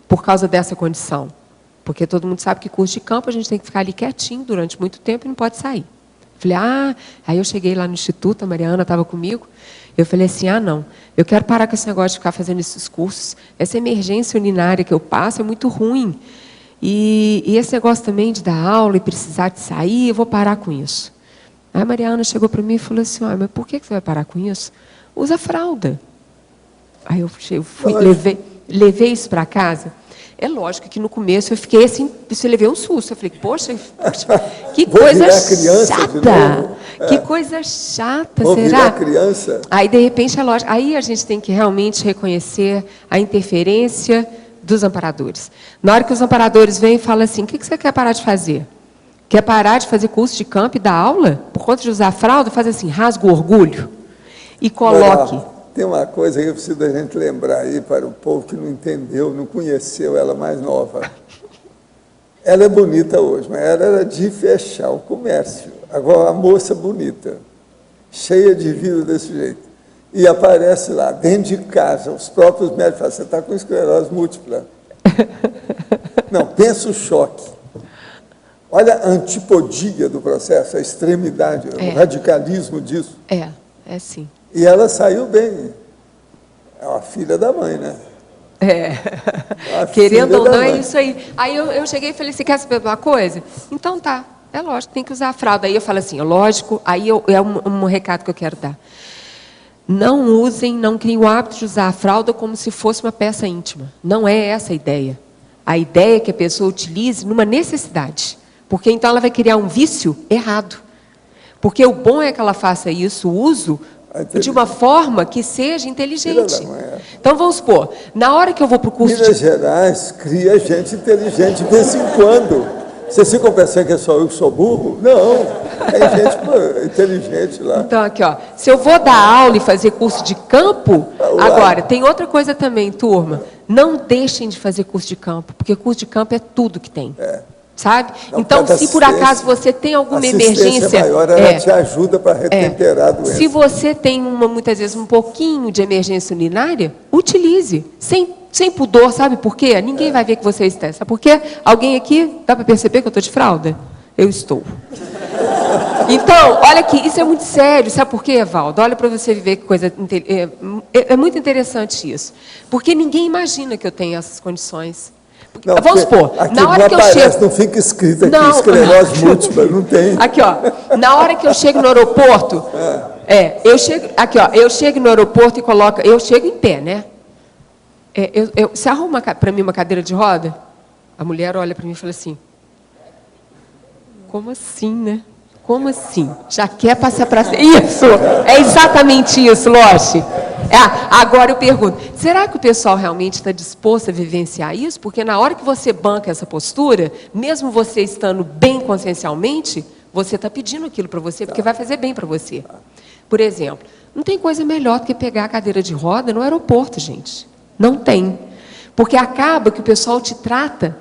por causa dessa condição. Porque todo mundo sabe que curso de campo a gente tem que ficar ali quietinho durante muito tempo e não pode sair. Falei, aí eu cheguei lá no instituto, a Mariana estava comigo, eu falei assim, não, eu quero parar com esse negócio de ficar fazendo esses cursos, essa emergência urinária que eu passo é muito ruim. E esse negócio também de dar aula e precisar de sair, eu vou parar com isso. Aí a Mariana chegou para mim e falou assim, mas por que você vai parar com isso? Usa fralda. Aí eu fui, levei isso para casa. É lógico que no começo eu fiquei assim, eu levei um susto. Eu falei, poxa que coisa chata. Que coisa chata, Ouvir será? a criança. Aí, de repente, é lógico. Aí a gente tem que realmente reconhecer a interferência dos amparadores. Na hora que os amparadores vêm e falam assim, o que você quer parar de fazer? Quer parar de fazer curso de campo e dar aula? Por conta de usar fralda, faz assim, rasga o orgulho e coloque. Olha, tem uma coisa que eu preciso da gente lembrar aí para o povo que não entendeu, não conheceu ela mais nova. Ela é bonita hoje, mas ela era de fechar o comércio. Agora, a moça bonita, cheia de vida desse jeito, e aparece lá, dentro de casa, os próprios médicos falam, você está com esclerose múltipla. Não, pensa o choque. Olha a antipodia do processo, a extremidade, o radicalismo disso. É sim. E ela saiu bem. É uma filha da mãe, né? Querendo ou não, é isso aí. Aí eu cheguei e falei, você quer saber de uma coisa? Então tá, é lógico, tem que usar a fralda. Aí eu falo assim, lógico, aí é um recado que eu quero dar. Não usem, não criem o hábito de usar a fralda como se fosse uma peça íntima. Não é essa a ideia. A ideia é que a pessoa utilize numa necessidade. Porque então ela vai criar um vício errado. Porque o bom é que ela faça isso, o uso, de uma forma que seja inteligente. Então, vamos supor, na hora que eu vou para o curso Minas Gerais cria gente inteligente de vez em quando. Vocês ficam pensando que é só eu que sou burro? Não, tem gente inteligente lá. Então, aqui, ó, se eu vou dar aula e fazer curso de campo, agora, tem outra coisa também, turma. Não deixem de fazer curso de campo, porque curso de campo é tudo que tem. Sabe? Não, então, se por acaso você tem alguma emergência... maior, ela te ajuda para retemperar a doença. Se você tem, muitas vezes, um pouquinho de emergência urinária, utilize, sem pudor, sabe por quê? Ninguém vai ver que você está. Sabe por quê? Alguém aqui, dá para perceber que eu estou de fralda? Eu estou. Então, olha aqui, isso é muito sério. Sabe por quê, Evaldo? Olha para você ver que coisa... É muito interessante isso. Porque ninguém imagina que eu tenho essas condições. Não, vamos supor, na hora que eu chego... Não fica escrito aqui, esclerose múltipla, não tem. Aqui, ó, na hora que eu chego no aeroporto, eu chego no aeroporto e coloco... Eu chego em pé, né? Você arruma para mim uma cadeira de roda? A mulher olha para mim e fala assim, como assim, né? Como assim? Já quer passar para... Isso! É exatamente isso, Loche. Agora eu pergunto, será que o pessoal realmente está disposto a vivenciar isso? Porque na hora que você banca essa postura, mesmo você estando bem consciencialmente, você está pedindo aquilo para você, porque vai fazer bem para você. Por exemplo, não tem coisa melhor do que pegar a cadeira de roda no aeroporto, gente. Não tem. Porque acaba que o pessoal te trata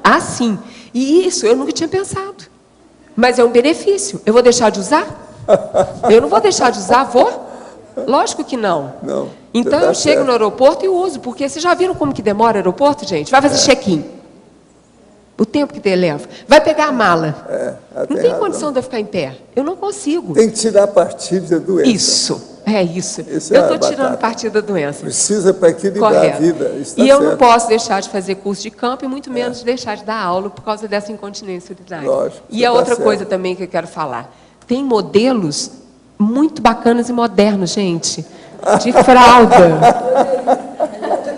assim. E isso eu nunca tinha pensado. Mas é um benefício. Eu vou deixar de usar? Eu não vou deixar de usar, vou? Lógico que não. Então eu chego no aeroporto e uso, porque vocês já viram como que demora o aeroporto, gente? Vai fazer check-in. O tempo que leva. Vai pegar a mala. Não tem condição de eu ficar em pé. Eu não consigo. Tem que tirar partido da doença. Isso. Eu estou tirando partido da doença. Precisa para equilibrar a vida. E eu não posso deixar de fazer curso de campo e muito menos deixar de dar aula por causa dessa incontinência urinária. Lógico. E a outra coisa também que eu quero falar. Tem modelos muito bacanas e modernos, gente. De fralda.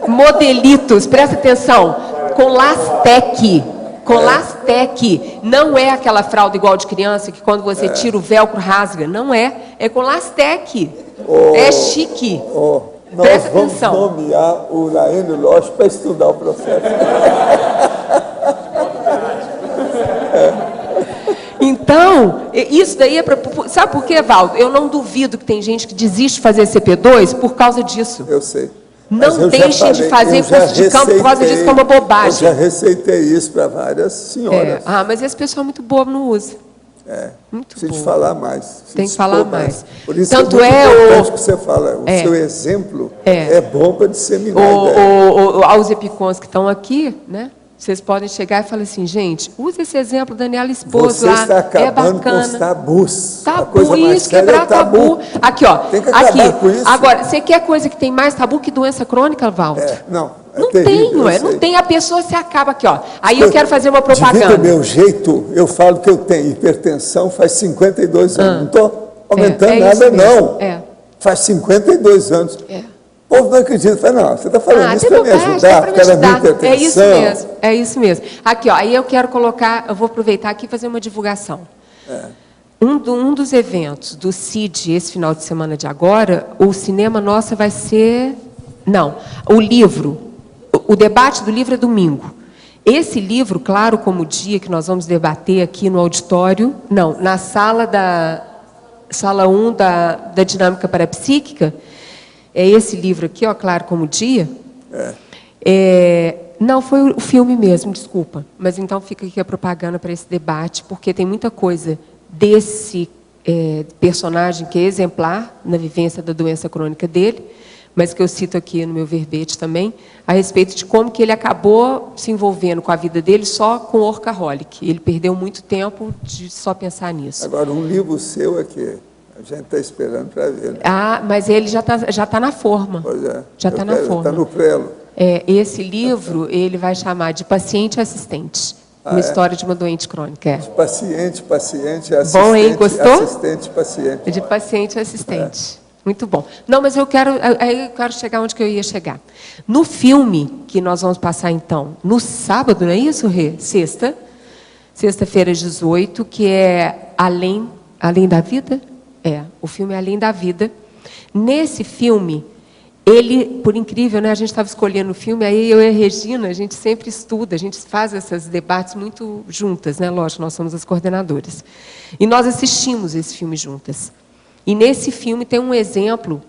Modelitos, presta atenção. Com Lastec. Não é aquela fralda igual de criança que quando você tira o velcro rasga. Não é. É com Lastec. É chique. Nós vamos nomear o Laênio Loche para estudar o processo. Então, isso daí é para... Sabe por quê, Valdo? Eu não duvido que tem gente que desiste de fazer CP2 por causa disso. Eu sei. Não deixem de fazer curso de campo por causa disso, que é uma bobagem. Eu já receitei isso para várias senhoras. Mas esse pessoal é muito bobo, não usa. Muito Precisa bobo. falar mais. Tem que falar mais. Por isso Tanto é muito importante o que você fala. O seu exemplo é bom para disseminar a ideia. Aos epicons que estão aqui, né? Vocês podem chegar e falar assim, gente, usa esse exemplo da Daniela Esposo lá, está acabando bacana. com os tabus. Tabu, isso, quebrar tabu. Aqui, ó. Tem que acabar com isso. Agora, você quer coisa que tem mais tabu que doença crônica, Valdo? Não terrível, tem, não tem, a pessoa se acaba aqui, ó. Aí eu quero fazer uma propaganda. Do meu jeito, eu falo que eu tenho hipertensão faz 52 anos. Não estou aumentando nada, não. Faz 52 anos. O povo não acredita. Fala, não, você está falando isso para me ajudar, porque era minha hipertensão. É isso mesmo. Aqui, ó, aí eu quero colocar, eu vou aproveitar aqui e fazer uma divulgação. Um dos eventos do CID, esse final de semana de agora, o Cinema Nossa vai ser... Não, o livro, o debate do livro é domingo. Esse livro, claro, como o dia que nós vamos debater aqui no auditório, não, na sala 1 da dinâmica parapsíquica, é esse livro aqui, ó, claro, como o dia. Não, foi o filme mesmo, desculpa. Mas então fica aqui a propaganda para esse debate, porque tem muita coisa desse personagem que é exemplar na vivência da doença crônica dele, mas que eu cito aqui no meu verbete também, a respeito de como que ele acabou se envolvendo com a vida dele só com o workaholic. Ele perdeu muito tempo de só pensar nisso. Agora, um livro seu é que a gente está esperando para ver. Né? Mas ele já tá na forma. Pois é. Já está na forma. Está no prelo. Esse livro, ele vai chamar de Paciente Assistente. Uma história de uma doente crônica. De paciente, assistente. Bom, hein? Gostou? Assistente, paciente. De paciente assistente. Muito bom. Não, mas eu quero chegar onde que eu ia chegar. No filme, que nós vamos passar, então, no sábado, não é isso, Rê? Sexta-feira, 18, que é Além da Vida? O filme é Além da Vida. Nesse filme, ele, por incrível, né, a gente estava escolhendo o filme, aí eu e a Regina, a gente sempre estuda, a gente faz esses debates muito juntas, né? Lógico, nós somos as coordenadoras. E nós assistimos esse filme juntas. E nesse filme tem um exemplo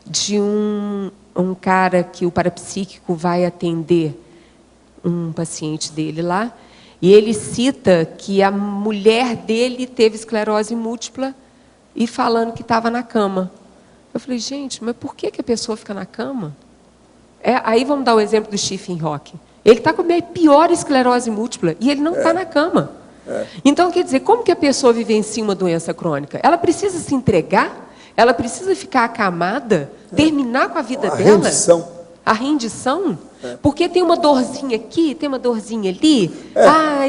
de um cara que o parapsíquico vai atender um paciente dele lá, e ele cita que a mulher dele teve esclerose múltipla e falando que estava na cama. Eu falei, gente, mas por que a pessoa fica na cama? Aí vamos dar o exemplo do Stephen Hawking. Ele está com a pior esclerose múltipla e ele não está na cama. Então, quer dizer, como que a pessoa vivencia uma doença crônica? Ela precisa se entregar? Ela precisa ficar acamada? Terminar com a vida dela? Rendição. A rendição? Porque tem uma dorzinha aqui, tem uma dorzinha ali.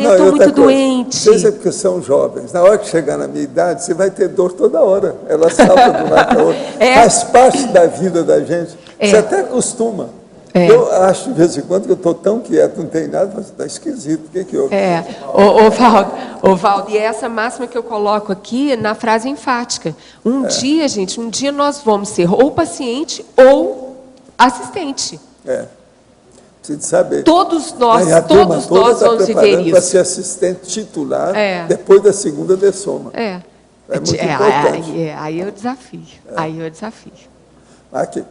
Eu estou muito doente. Vocês é porque são jovens. Na hora que chegar na minha idade, você vai ter dor toda hora. Ela salta de um lado para o outro. Faz parte da vida da gente. Você até acostuma. Eu acho, de vez em quando, que eu estou tão quieto, não tem nada, mas está esquisito. O que houve? Valdo, e é essa máxima que eu coloco aqui na frase enfática. Um dia nós vamos ser ou paciente ou assistente. Precisa saber. Todos nós vamos viver isso. Para ser assistente titular depois da segunda dessoma. É muito importante. Aí eu desafio. Aqui.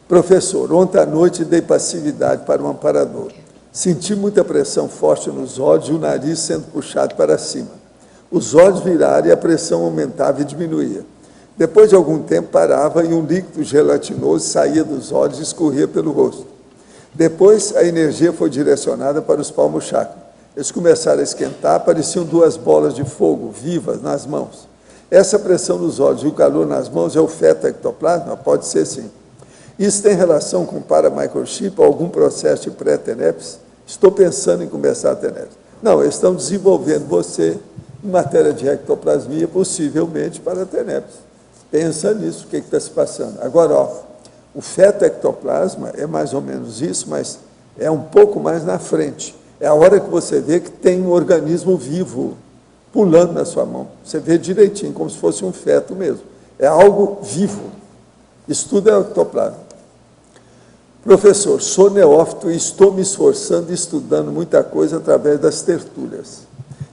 Professor, ontem à noite dei passividade para um amparador. Senti muita pressão forte nos olhos e o nariz sendo puxado para cima. Os olhos viraram e a pressão aumentava e diminuía. Depois de algum tempo parava e um líquido gelatinoso saía dos olhos e escorria pelo rosto. Depois a energia foi direcionada para os palmos chakra. Eles começaram a esquentar, pareciam duas bolas de fogo vivas nas mãos. Essa pressão nos olhos e o calor nas mãos é o feto ectoplasma? Pode ser sim. Isso tem relação com paramicrochip ou algum processo de pré-TENEPS? Estou pensando em começar a TENEPS. Não, eles estão desenvolvendo você em matéria de ectoplasmia, possivelmente para a TENEPS. Pensa nisso, o que está se passando. Agora, o feto ectoplasma é mais ou menos isso, mas é um pouco mais na frente. É a hora que você vê que tem um organismo vivo pulando na sua mão. Você vê direitinho, como se fosse um feto mesmo. É algo vivo. Estuda o ectoplasma. Professor, sou neófito e estou me esforçando e estudando muita coisa através das tertúlias.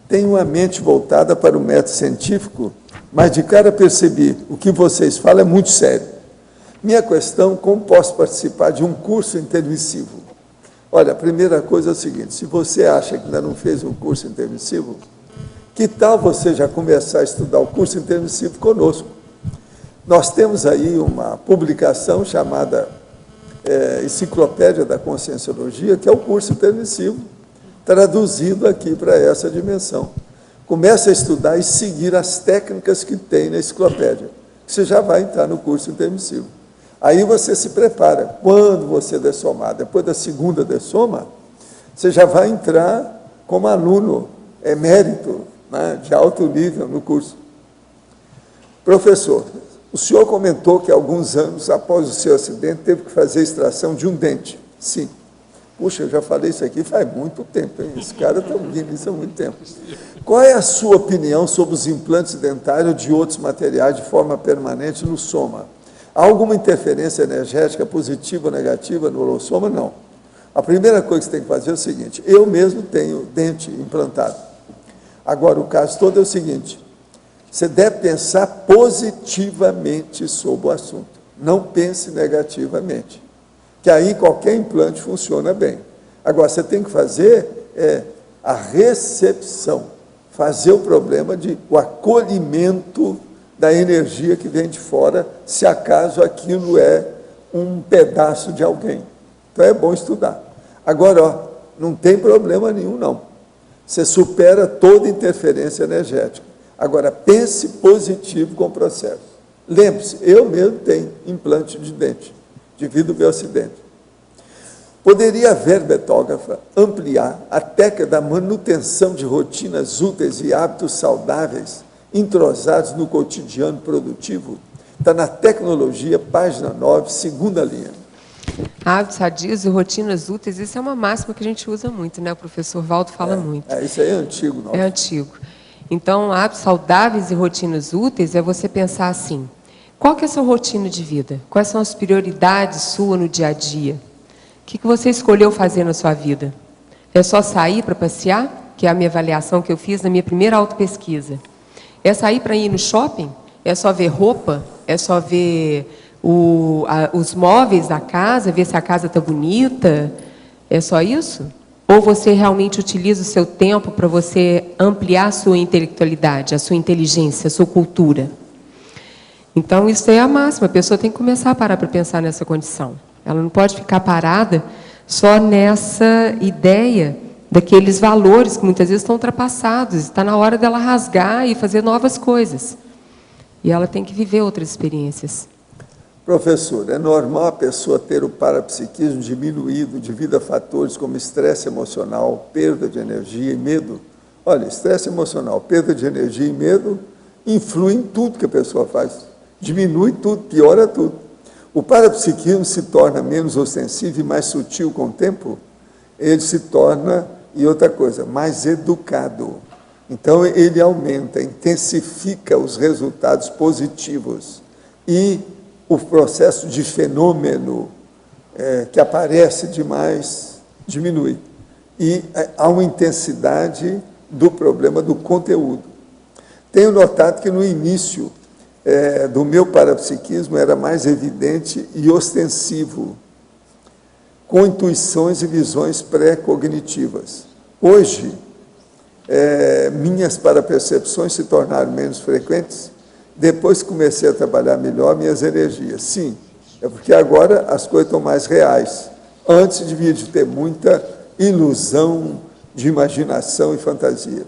Tenho uma mente voltada para o método científico, mas de cara percebi, o que vocês falam é muito sério. Minha questão, como posso participar de um curso intermissivo? Olha, a primeira coisa é o seguinte, se você acha que ainda não fez um curso intermissivo, que tal você já começar a estudar o curso intermissivo conosco? Nós temos aí uma publicação chamada Enciclopédia da Conscienciologia, que é o curso intermissivo, traduzido aqui para essa dimensão. Comece a estudar e seguir as técnicas que tem na enciclopédia. Você já vai entrar no curso intermissivo. Aí você se prepara. Quando você dessomar, depois da segunda dessoma, você já vai entrar como aluno emérito, né, de alto nível no curso. Professor, o senhor comentou que alguns anos após o seu acidente teve que fazer a extração de um dente. Sim. Puxa, eu já falei isso aqui faz muito tempo, hein? Esse cara está ouvindo isso há muito tempo. Qual é a sua opinião sobre os implantes dentários de outros materiais de forma permanente no soma? Há alguma interferência energética positiva ou negativa no holossoma? Não. A primeira coisa que você tem que fazer é o seguinte: eu mesmo tenho dente implantado. Agora, o caso todo é o seguinte: você deve pensar positivamente sobre o assunto. Não pense negativamente, que aí qualquer implante funciona bem. Agora, você tem que fazer a recepção, fazer o problema o acolhimento da energia que vem de fora, se acaso aquilo é um pedaço de alguém. Então é bom estudar. Agora, não tem problema nenhum, não. Você supera toda interferência energética. Agora, pense positivo com o processo. Lembre-se, eu mesmo tenho implante de dente, devido ao meu acidente. Poderia a verbetógrafa ampliar a técnica da manutenção de rotinas úteis e hábitos saudáveis entrosados no cotidiano produtivo? Está na tecnologia, página 9, segunda linha. Hábitos sadios e rotinas úteis, isso é uma máxima que a gente usa muito, né? O professor Valdo fala muito. Isso aí é antigo. Nossa. É antigo. Então, hábitos saudáveis e rotinas úteis é você pensar assim: qual que é a sua rotina de vida? Quais são as prioridades suas no dia a dia? O que você escolheu fazer na sua vida? É só sair para passear? Que é a minha avaliação que eu fiz na minha primeira autopesquisa. É sair para ir no shopping? É só ver roupa? É só ver os móveis da casa, ver se a casa está bonita? É só isso? Ou você realmente utiliza o seu tempo para você ampliar a sua intelectualidade, a sua inteligência, a sua cultura? Então, isso é a máxima. A pessoa tem que começar a parar para pensar nessa condição. Ela não pode ficar parada só nessa ideia daqueles valores que muitas vezes estão ultrapassados. Está na hora dela rasgar e fazer novas coisas. E ela tem que viver outras experiências. Professor, é normal a pessoa ter o parapsiquismo diminuído devido a fatores como estresse emocional, perda de energia e medo? Olha, estresse emocional, perda de energia e medo influem em tudo que a pessoa faz. Diminui tudo, piora tudo. O parapsiquismo se torna menos ostensivo e mais sutil com o tempo? Ele se torna, e outra coisa, mais educado. Então, ele aumenta, intensifica os resultados positivos e o processo de fenômeno que aparece demais diminui. E há uma intensidade do problema do conteúdo. Tenho notado que no início do meu parapsiquismo era mais evidente e ostensivo, com intuições e visões pré-cognitivas. Hoje, minhas parapercepções se tornaram menos frequentes, depois que comecei a trabalhar melhor minhas energias. Sim, é porque agora as coisas estão mais reais. Antes devia de ter muita ilusão de imaginação e fantasia.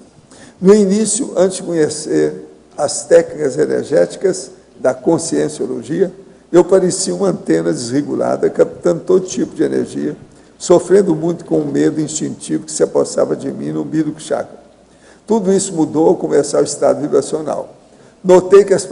No início, antes de conhecer as técnicas energéticas da conscienciologia, eu parecia uma antena desregulada, captando todo tipo de energia, sofrendo muito com o medo instintivo que se apossava de mim no umbigo chakra. Tudo isso mudou ao começar o estado vibracional. Notei que as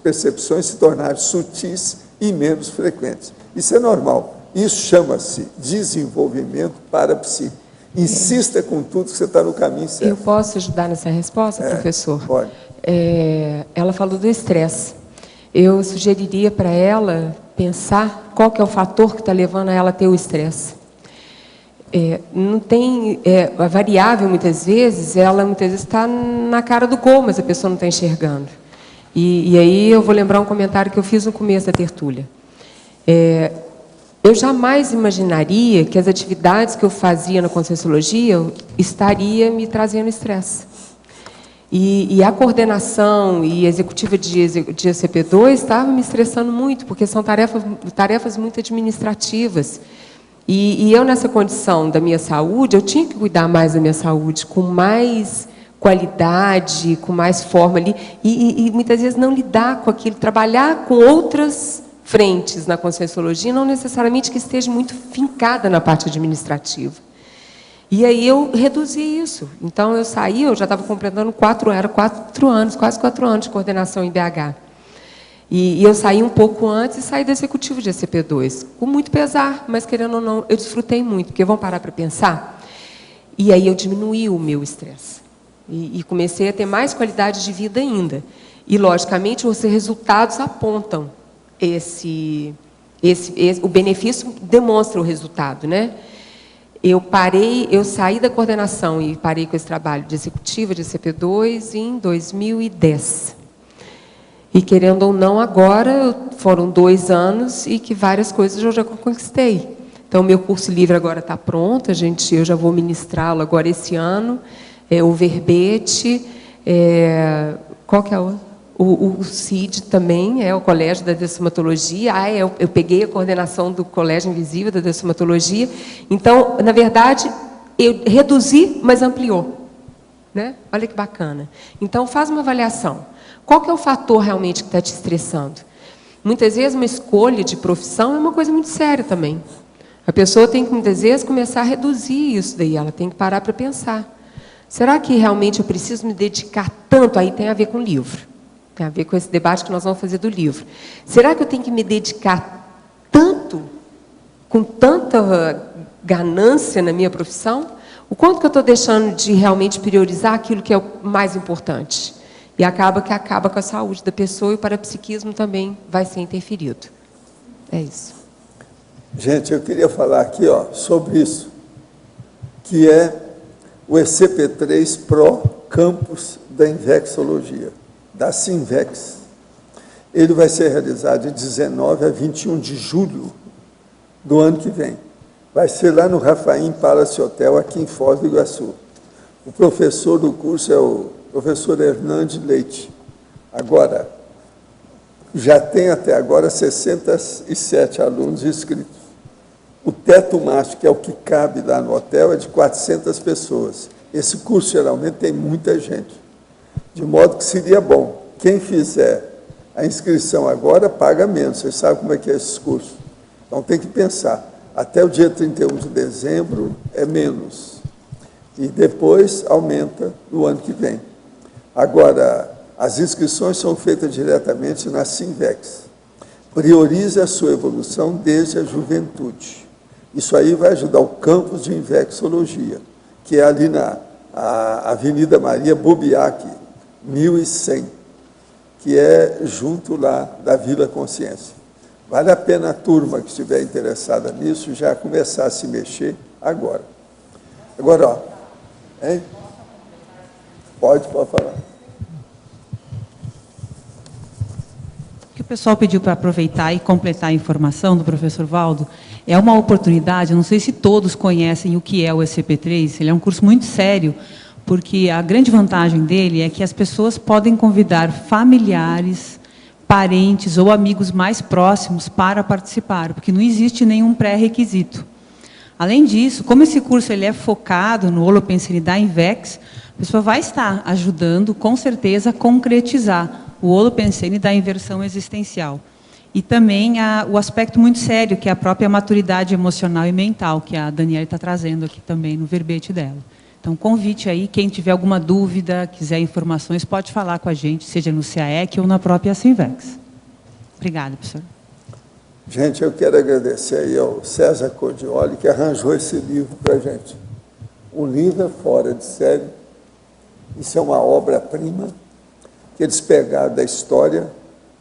percepções se tornaram sutis e menos frequentes. Isso é normal. Isso chama-se desenvolvimento parapsíquico. Insista com tudo que você está no caminho certo. Eu posso ajudar nessa resposta, professor? Pode. Ela falou do estresse. Eu sugeriria para ela pensar qual que é o fator que está levando a ela a ter o estresse. Não tem a variável, muitas vezes está na cara do gol, mas a pessoa não está enxergando. E aí eu vou lembrar um comentário que eu fiz no começo da tertúlia. Eu jamais imaginaria que as atividades que eu fazia na Conscienciologia estaria me trazendo estresse. E a coordenação e a executiva de ECP2 estava me estressando muito, porque são tarefas muito administrativas. E eu, nessa condição da minha saúde, eu tinha que cuidar mais da minha saúde, com mais qualidade, com mais forma ali, e muitas vezes não lidar com aquilo, trabalhar com outras frentes na Conscienciologia, não necessariamente que esteja muito fincada na parte administrativa. E aí eu reduzi isso. Então eu saí, eu já estava completando 4 anos, quase 4 anos de coordenação em BH. E eu saí um pouco antes e saí do executivo de ECP2, com muito pesar, mas querendo ou não, eu desfrutei muito, porque vão parar para pensar. E aí eu diminuí o meu estresse. E comecei a ter mais qualidade de vida ainda. E, logicamente, os resultados apontam o benefício demonstra o resultado, né? Eu saí da coordenação e parei com esse trabalho de executiva de CP2 em 2010. E, querendo ou não, agora foram 2 anos e que várias coisas eu já conquistei. Então, meu curso livre agora está pronto, eu já vou ministrá-lo agora esse ano. O verbete, qual que é o CID também, o Colégio da Dessomatologia. Eu peguei a coordenação do Colégio Invisível da Dessomatologia. Então, na verdade, eu reduzi, mas ampliou. Né? Olha que bacana. Então, faz uma avaliação. Qual que é o fator realmente que está te estressando? Muitas vezes, uma escolha de profissão é uma coisa muito séria também. A pessoa tem que, muitas vezes, começar a reduzir isso daí. Ela tem que parar para pensar. Será que realmente eu preciso me dedicar tanto? Aí tem a ver com o livro. Tem a ver com esse debate que nós vamos fazer do livro. Será que eu tenho que me dedicar tanto, com tanta ganância na minha profissão? O quanto que eu estou deixando de realmente priorizar aquilo que é o mais importante? E acaba com a saúde da pessoa e o parapsiquismo também vai ser interferido. É isso. Gente, eu queria falar aqui sobre isso, que é o ECP3 Pro Campus da Infecciologia, da Sinvex. Ele vai ser realizado de 19 a 21 de julho do ano que vem. Vai ser lá no Rafaim Palace Hotel, aqui em Foz do Iguaçu. O professor do curso é o professor Hernandes Leite. Agora, já tem até agora 67 alunos inscritos. O teto máximo, que é o que cabe lá no hotel, é de 400 pessoas. Esse curso, geralmente, tem muita gente. De modo que seria bom. Quem fizer a inscrição agora, paga menos. Vocês sabem como é que é esse curso. Então, tem que pensar. Até o dia 31 de dezembro é menos. E depois aumenta no ano que vem. Agora, as inscrições são feitas diretamente na Sinvex. Priorize a sua evolução desde a juventude. Isso aí vai ajudar o campus de infecciologia, que é ali na Avenida Maria Bobiac, 1100, que é junto lá da Vila Consciência. Vale a pena a turma que estiver interessada nisso já começar a se mexer agora. Agora, hein? Pode falar. O pessoal pediu para aproveitar e completar a informação do professor Valdo. É uma oportunidade, não sei se todos conhecem o que é o ECP3, ele é um curso muito sério, porque a grande vantagem dele é que as pessoas podem convidar familiares, parentes ou amigos mais próximos para participar, porque não existe nenhum pré-requisito. Além disso, como esse curso ele é focado no Holopensene da Invex, a pessoa vai estar ajudando, com certeza, a concretizar o Holopensene da inversão existencial. E também o aspecto muito sério, que é a própria maturidade emocional e mental, que a Daniela está trazendo aqui também no verbete dela. Então, convite aí, quem tiver alguma dúvida, quiser informações, pode falar com a gente, seja no CAEC ou na própria Sinvex. Obrigada, professor. Gente, eu quero agradecer aí ao César Cordioli, que arranjou esse livro para a gente. O livro é fora de série, isso é uma obra-prima, que eles pegaram da história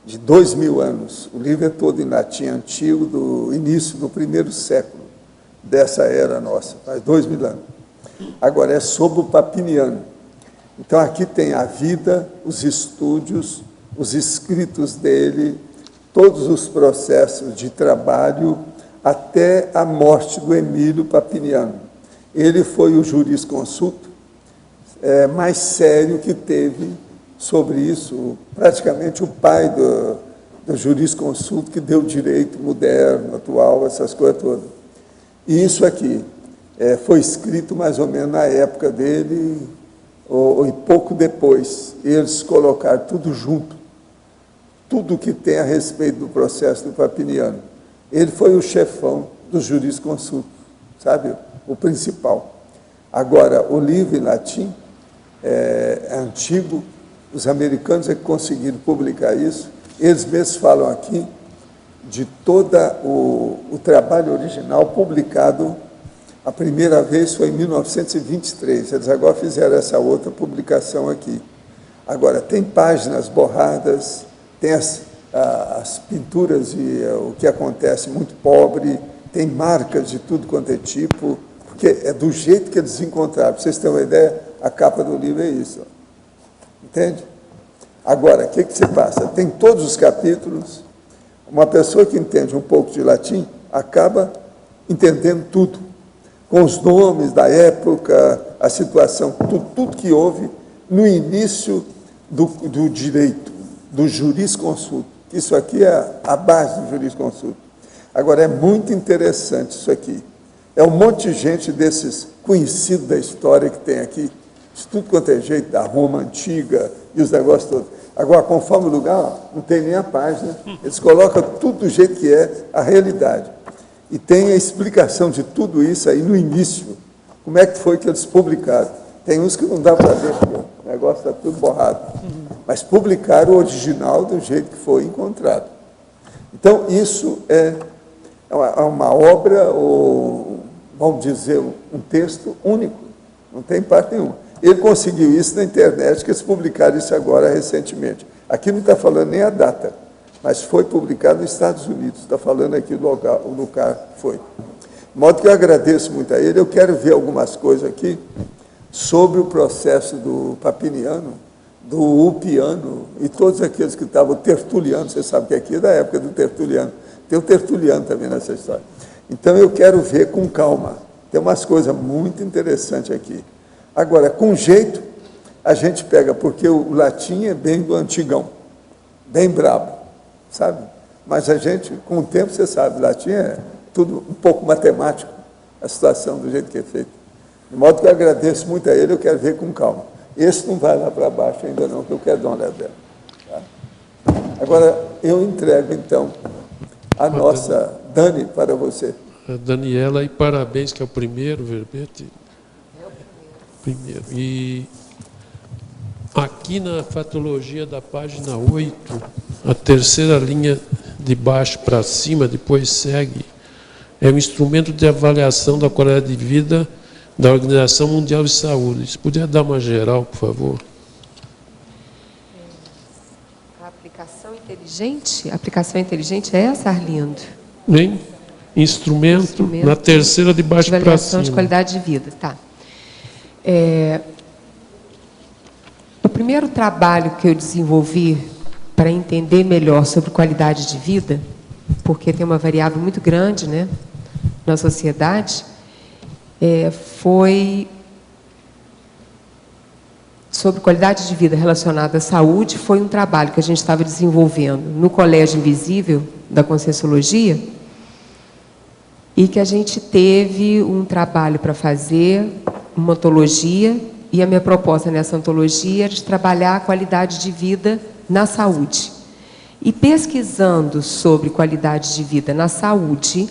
de 2000 anos. O livro é todo em latim antigo, do início do 1º século dessa era nossa, faz 2000 anos. Agora, é sobre o Papiniano. Então, aqui tem a vida, os estúdios, os escritos dele, todos os processos de trabalho, até a morte do Emílio Papiniano. Ele foi o jurisconsulto mais sério que teve sobre isso, praticamente o pai do jurisconsulto que deu direito moderno, atual, essas coisas todas. E isso aqui foi escrito mais ou menos na época dele, ou pouco depois. Eles colocaram tudo junto, tudo que tem a respeito do processo do Papiniano. Ele foi o chefão do jurisconsulto, sabe? O principal. Agora, o livro em latim é antigo, os americanos é que conseguiram publicar isso, Eles mesmos falam aqui de todo o trabalho original publicado, a primeira vez foi em 1923, eles agora fizeram essa outra publicação aqui. Agora, tem páginas borradas, tem as pinturas e o que acontece muito pobre, tem marcas de tudo quanto é tipo, porque é do jeito que eles encontraram. Para vocês terem uma ideia, a capa do livro é isso. Entende? Agora, o que se passa? Tem todos os capítulos. Uma pessoa que entende um pouco de latim acaba entendendo tudo, com os nomes da época, a situação, tudo que houve no início do direito, do jurisconsulto. Isso aqui é a base do jurisconsulto. Agora, é muito interessante isso aqui. É um monte de gente desses conhecidos da história que tem aqui, de tudo quanto é jeito, da Roma antiga e os negócios todos. Agora, conforme o lugar, não tem nem a página, eles colocam tudo do jeito que é a realidade. E tem a explicação de tudo isso aí no início. Como é que foi que eles publicaram? Tem uns que não dá para ver, porque o negócio está tudo borrado. Mas publicaram o original do jeito que foi encontrado. Então, isso é uma obra, ou vamos dizer, um texto único. Não tem parte nenhuma. Ele conseguiu isso na internet, que eles publicaram isso agora recentemente. Aqui não está falando nem a data, mas foi publicado nos Estados Unidos. Está falando aqui o lugar foi. De modo que eu agradeço muito a ele. Eu quero ver algumas coisas aqui sobre o processo do Papiniano, do Ulpiano e todos aqueles que estavam, Tertuliano, você sabe que aqui é da época do Tertuliano. Tem o Tertuliano também nessa história. Então, eu quero ver com calma. Tem umas coisas muito interessantes aqui. Agora, com jeito, a gente pega, porque o latim é bem do antigão, bem brabo, sabe? Mas a gente, com o tempo, você sabe, o latim é tudo um pouco matemático, a situação do jeito que é feito. De modo que eu agradeço muito a ele, eu quero ver com calma. Esse não vai lá para baixo ainda não, que eu quero dar uma olhada. Tá? Agora, eu entrego, então, a nossa Dani para você. A Daniela, e parabéns, que é o primeiro verbete. Primeiro. E aqui na fatologia da página 8, a terceira linha de baixo para cima, depois segue, é um instrumento de avaliação da qualidade de vida da Organização Mundial de Saúde. Se puder dar uma geral, por favor. A aplicação inteligente? A aplicação inteligente é essa, Arlindo? Hein? Instrumento na terceira de baixo para cima. Avaliação de qualidade de vida, tá. O primeiro trabalho que eu desenvolvi para entender melhor sobre qualidade de vida, porque tem uma variável muito grande, né, na sociedade, foi sobre qualidade de vida relacionada à saúde. Foi um trabalho que a gente estava desenvolvendo no Colégio Invisível da Conscienciologia, e que a gente teve um trabalho para fazer, uma antologia, e a minha proposta nessa antologia era de trabalhar a qualidade de vida na saúde. E pesquisando sobre qualidade de vida na saúde,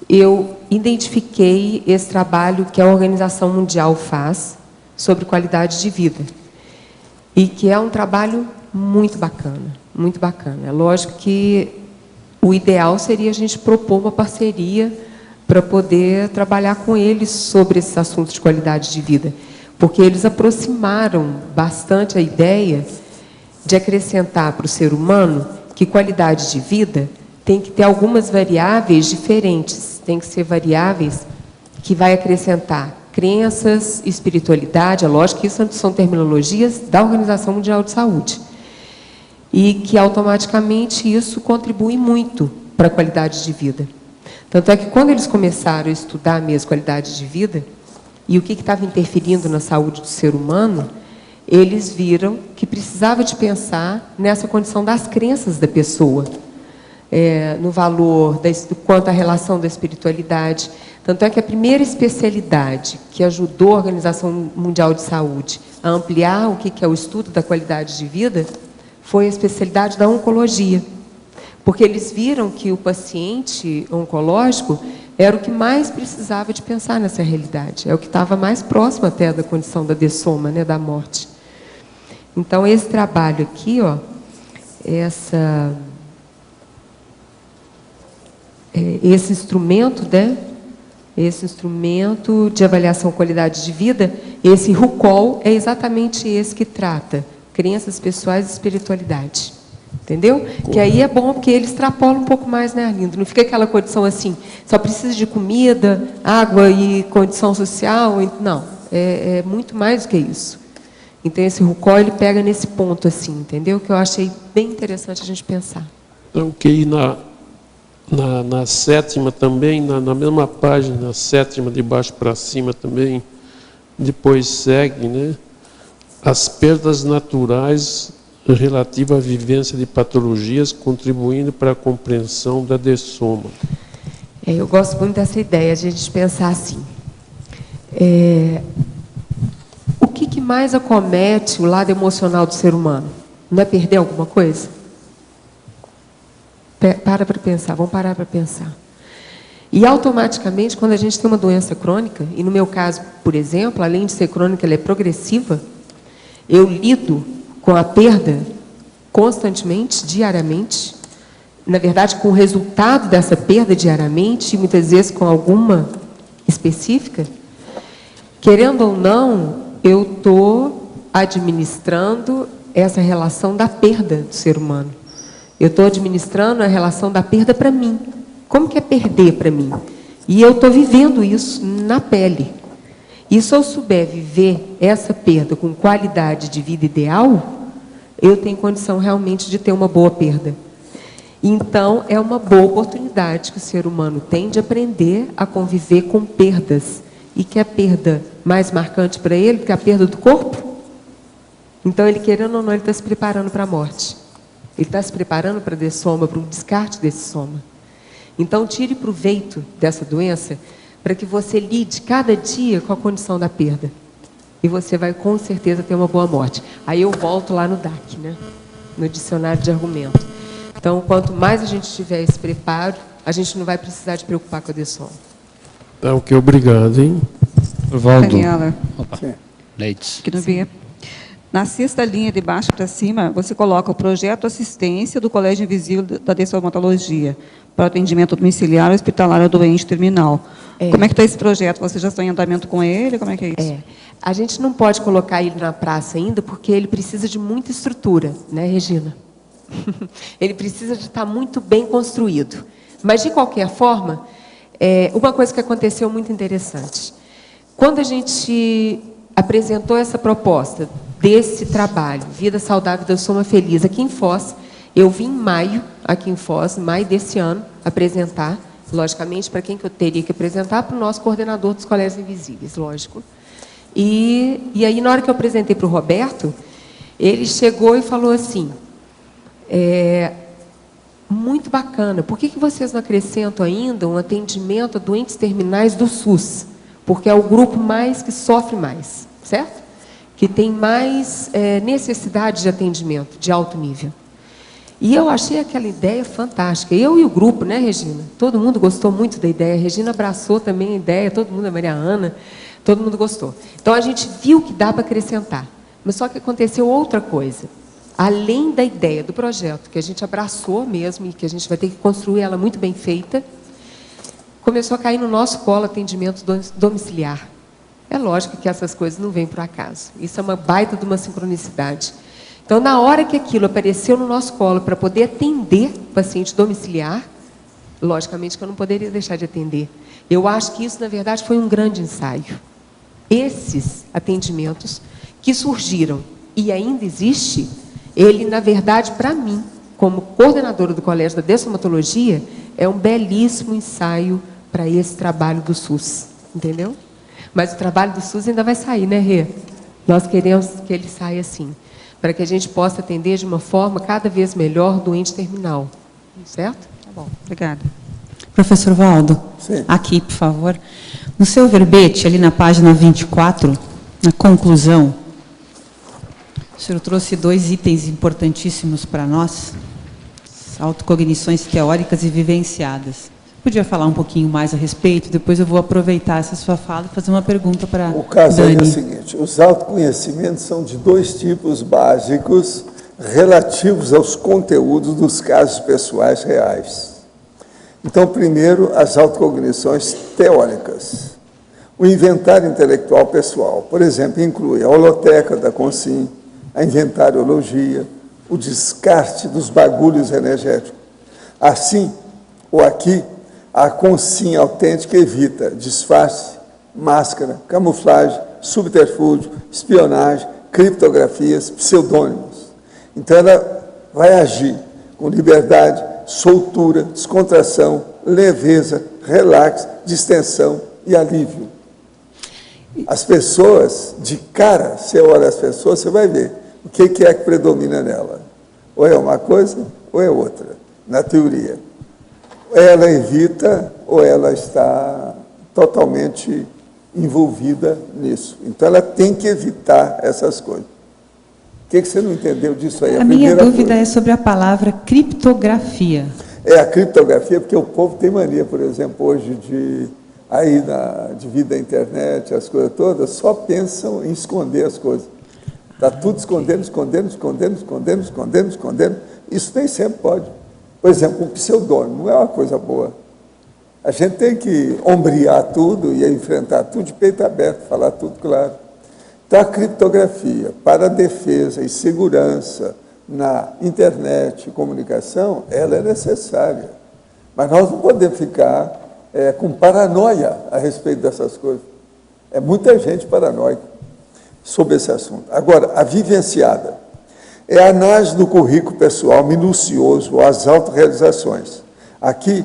eu identifiquei esse trabalho que a Organização Mundial faz sobre qualidade de vida. E que é um trabalho muito bacana, muito bacana. É lógico que o ideal seria a gente propor uma parceria para poder trabalhar com eles sobre esses assuntos de qualidade de vida, porque eles aproximaram bastante a ideia de acrescentar para o ser humano que qualidade de vida tem que ter algumas variáveis diferentes, tem que ser variáveis que vai acrescentar crenças, espiritualidade. É lógico que isso são terminologias da Organização Mundial de Saúde, e que automaticamente isso contribui muito para a qualidade de vida. Tanto é que quando eles começaram a estudar mesmo qualidade de vida e o que estava interferindo na saúde do ser humano, eles viram que precisava de pensar nessa condição das crenças da pessoa, no valor, quanto à relação da espiritualidade. Tanto é que a primeira especialidade que ajudou a Organização Mundial de Saúde a ampliar o que é o estudo da qualidade de vida foi a especialidade da oncologia. Porque eles viram que o paciente oncológico era o que mais precisava de pensar nessa realidade, é o que estava mais próximo até da condição da dessoma, né, da morte. Então, esse trabalho aqui, ó, esse instrumento, né? Esse instrumento de avaliação qualidade de vida, esse RUCOL é exatamente esse que trata crenças pessoais e espiritualidade. Entendeu? Que aí é bom, porque ele extrapola um pouco mais, né, Arlindo? Não fica aquela condição assim, só precisa de comida, água e condição social. Não, é muito mais do que isso. Então, esse RUCOL, ele pega nesse ponto, assim, entendeu? Que eu achei bem interessante a gente pensar. Então, que na sétima também, na mesma página, na sétima, de baixo para cima também, depois segue, né? As perdas naturais relativas à vivência de patologias, contribuindo para a compreensão da dessoma. Eu gosto muito dessa ideia, de a gente pensar assim. O que mais acomete o lado emocional do ser humano? Não é perder alguma coisa? Para pensar, vamos parar para pensar. E automaticamente, quando a gente tem uma doença crônica, e no meu caso, por exemplo, além de ser crônica, ela é progressiva, eu lido com a perda constantemente, diariamente, na verdade, com o resultado dessa perda diariamente, e muitas vezes com alguma específica, querendo ou não, eu estou administrando essa relação da perda do ser humano. Eu estou administrando a relação da perda para mim. Como que é perder para mim? E eu estou vivendo isso na pele. E se eu souber viver essa perda com qualidade de vida ideal, eu tenho condição realmente de ter uma boa perda. Então, é uma boa oportunidade que o ser humano tem de aprender a conviver com perdas. E que a perda mais marcante para ele, que é a perda do corpo. Então, ele querendo ou não, ele está se preparando para a morte. Ele está se preparando para a dessoma, para o descarte desse soma. Então, tire proveito dessa doença para que você lide cada dia com a condição da perda. E você vai, com certeza, ter uma boa morte. Aí eu volto lá no DAC, né? No dicionário de argumento. Então, quanto mais a gente tiver esse preparo, a gente não vai precisar de preocupar com a dessoma. Tá, ok, obrigado, hein? Valdo. Daniela. Opa. Leites. Que não via. Na sexta linha, de baixo para cima, você coloca o projeto assistência do Colégio Invisível da Dessomatologia para atendimento domiciliar ou hospitalar ao doente terminal. Como é que está esse projeto? Você já está em andamento com ele? Como é que é isso? A gente não pode colocar ele na praça ainda, porque ele precisa de muita estrutura, né, Regina? Ele precisa de estar muito bem construído. Mas, de qualquer forma, uma coisa que aconteceu muito interessante. Quando a gente apresentou essa proposta desse trabalho, Vida Saudável da Soma Feliz, aqui em Foz, eu vim em maio, aqui em Foz, maio desse ano, apresentar, logicamente, para quem que eu teria que apresentar? Para o nosso coordenador dos Colégios Invisíveis, lógico. E aí, na hora que eu apresentei para o Roberto, ele chegou e falou assim, muito bacana, por que vocês não acrescentam ainda um atendimento a doentes terminais do SUS? Porque é o grupo que sofre mais, certo? Que tem mais necessidade de atendimento de alto nível. E eu achei aquela ideia fantástica. Eu e o grupo, né, Regina? Todo mundo gostou muito da ideia. A Regina abraçou também a ideia, todo mundo, a Maria Ana, todo mundo gostou. Então, a gente viu que dá para acrescentar. Mas só que aconteceu outra coisa. Além da ideia do projeto, que a gente abraçou mesmo e que a gente vai ter que construir ela muito bem feita, começou a cair no nosso colo atendimento domiciliar. É lógico que essas coisas não vêm por acaso. Isso é uma baita de uma sincronicidade. Então, na hora que aquilo apareceu no nosso colo para poder atender o paciente domiciliar, logicamente que eu não poderia deixar de atender. Eu acho que isso, na verdade, foi um grande ensaio. Esses atendimentos que surgiram e ainda existe, ele, na verdade, para mim, como coordenadora do Colégio da Dessomatologia, é um belíssimo ensaio para esse trabalho do SUS. Entendeu? Mas o trabalho do SUS ainda vai sair, né, Rê? Nós queremos que ele saia assim, para que a gente possa atender de uma forma cada vez melhor o doente terminal. Certo? Tá bom, obrigada. Professor Valdo, Sim. aqui, por favor. No seu verbete, ali na página 24, na conclusão, o senhor trouxe 2 itens importantíssimos para nós, autocognições teóricas e vivenciadas. Podia falar um pouquinho mais a respeito? Depois eu vou aproveitar essa sua fala e fazer uma pergunta para O caso Dani. aí é o seguinte, os autoconhecimentos são de 2 tipos básicos, relativos aos conteúdos dos casos pessoais reais. Então, primeiro, as autocognições teóricas. O inventário intelectual pessoal, por exemplo, inclui a holoteca da Consim, a inventariologia, o descarte dos bagulhos energéticos. Assim, ou aqui, a Consim autêntica evita disfarce, máscara, camuflagem, subterfúgio, espionagem, criptografias, pseudônimos. Então, ela vai agir com liberdade, soltura, descontração, leveza, relax, distensão e alívio. As pessoas, de cara, você olha as pessoas, você vai ver o que é que predomina nela. Ou é uma coisa, ou é outra, na teoria. Ela evita, ou ela está totalmente envolvida nisso. Então, ela tem que evitar essas coisas. O que você não entendeu disso aí? A minha dúvida é sobre a palavra criptografia. É a criptografia, porque o povo tem mania, por exemplo, hoje de vir da internet, as coisas todas, só pensam em esconder as coisas. Está tudo escondendo. Isso nem sempre pode. Por exemplo, um pseudônimo não é uma coisa boa. A gente tem que ombrear tudo e enfrentar tudo de peito aberto, falar tudo claro. Então, a criptografia para a defesa e segurança na internet e comunicação, ela é necessária. Mas nós não podemos ficar com paranoia a respeito dessas coisas. É muita gente paranoica sobre esse assunto. Agora, a vivenciada é a análise do currículo pessoal minucioso, as autorrealizações. Aqui,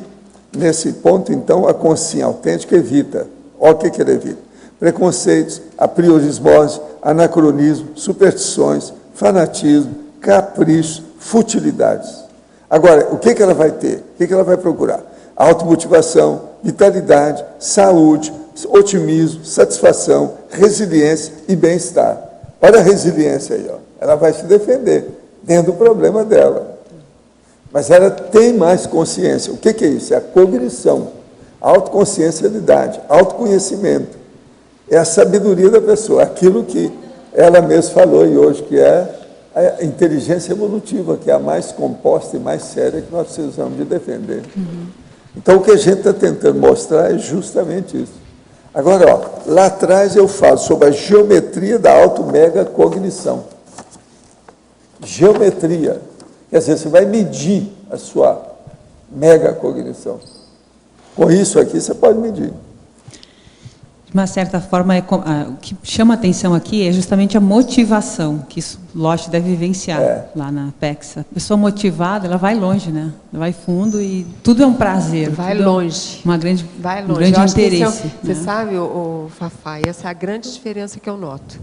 nesse ponto, então, a consciência autêntica evita. Olha o que ela evita: preconceitos, apriorismose, anacronismo, superstições, fanatismo, capricho, futilidades. Agora, o que ela vai ter? O que ela vai procurar? Automotivação, vitalidade, saúde, otimismo, satisfação, resiliência e bem-estar. Olha a resiliência aí, ó. Ela vai se defender dentro do problema dela. Mas ela tem mais consciência. O que é isso? É a cognição, a autoconsciencialidade, autoconhecimento. É a sabedoria da pessoa, aquilo que ela mesma falou e hoje, que é a inteligência evolutiva, que é a mais composta e mais séria que nós precisamos de defender. Então, o que a gente está tentando mostrar é justamente isso. Agora, ó, lá atrás eu falo sobre a geometria da auto-mega cognição. Geometria. Quer dizer, você vai medir a sua mega cognição. Com isso aqui, você pode medir. De uma certa forma, o que chama a atenção aqui é justamente a motivação, que isso Lotte deve vivenciar lá na PEX. A pessoa motivada, ela vai longe, né? Ela vai fundo e tudo é um prazer. Vai longe. Um grande interesse. Você sabe, o Fafá, essa é a grande diferença que eu noto.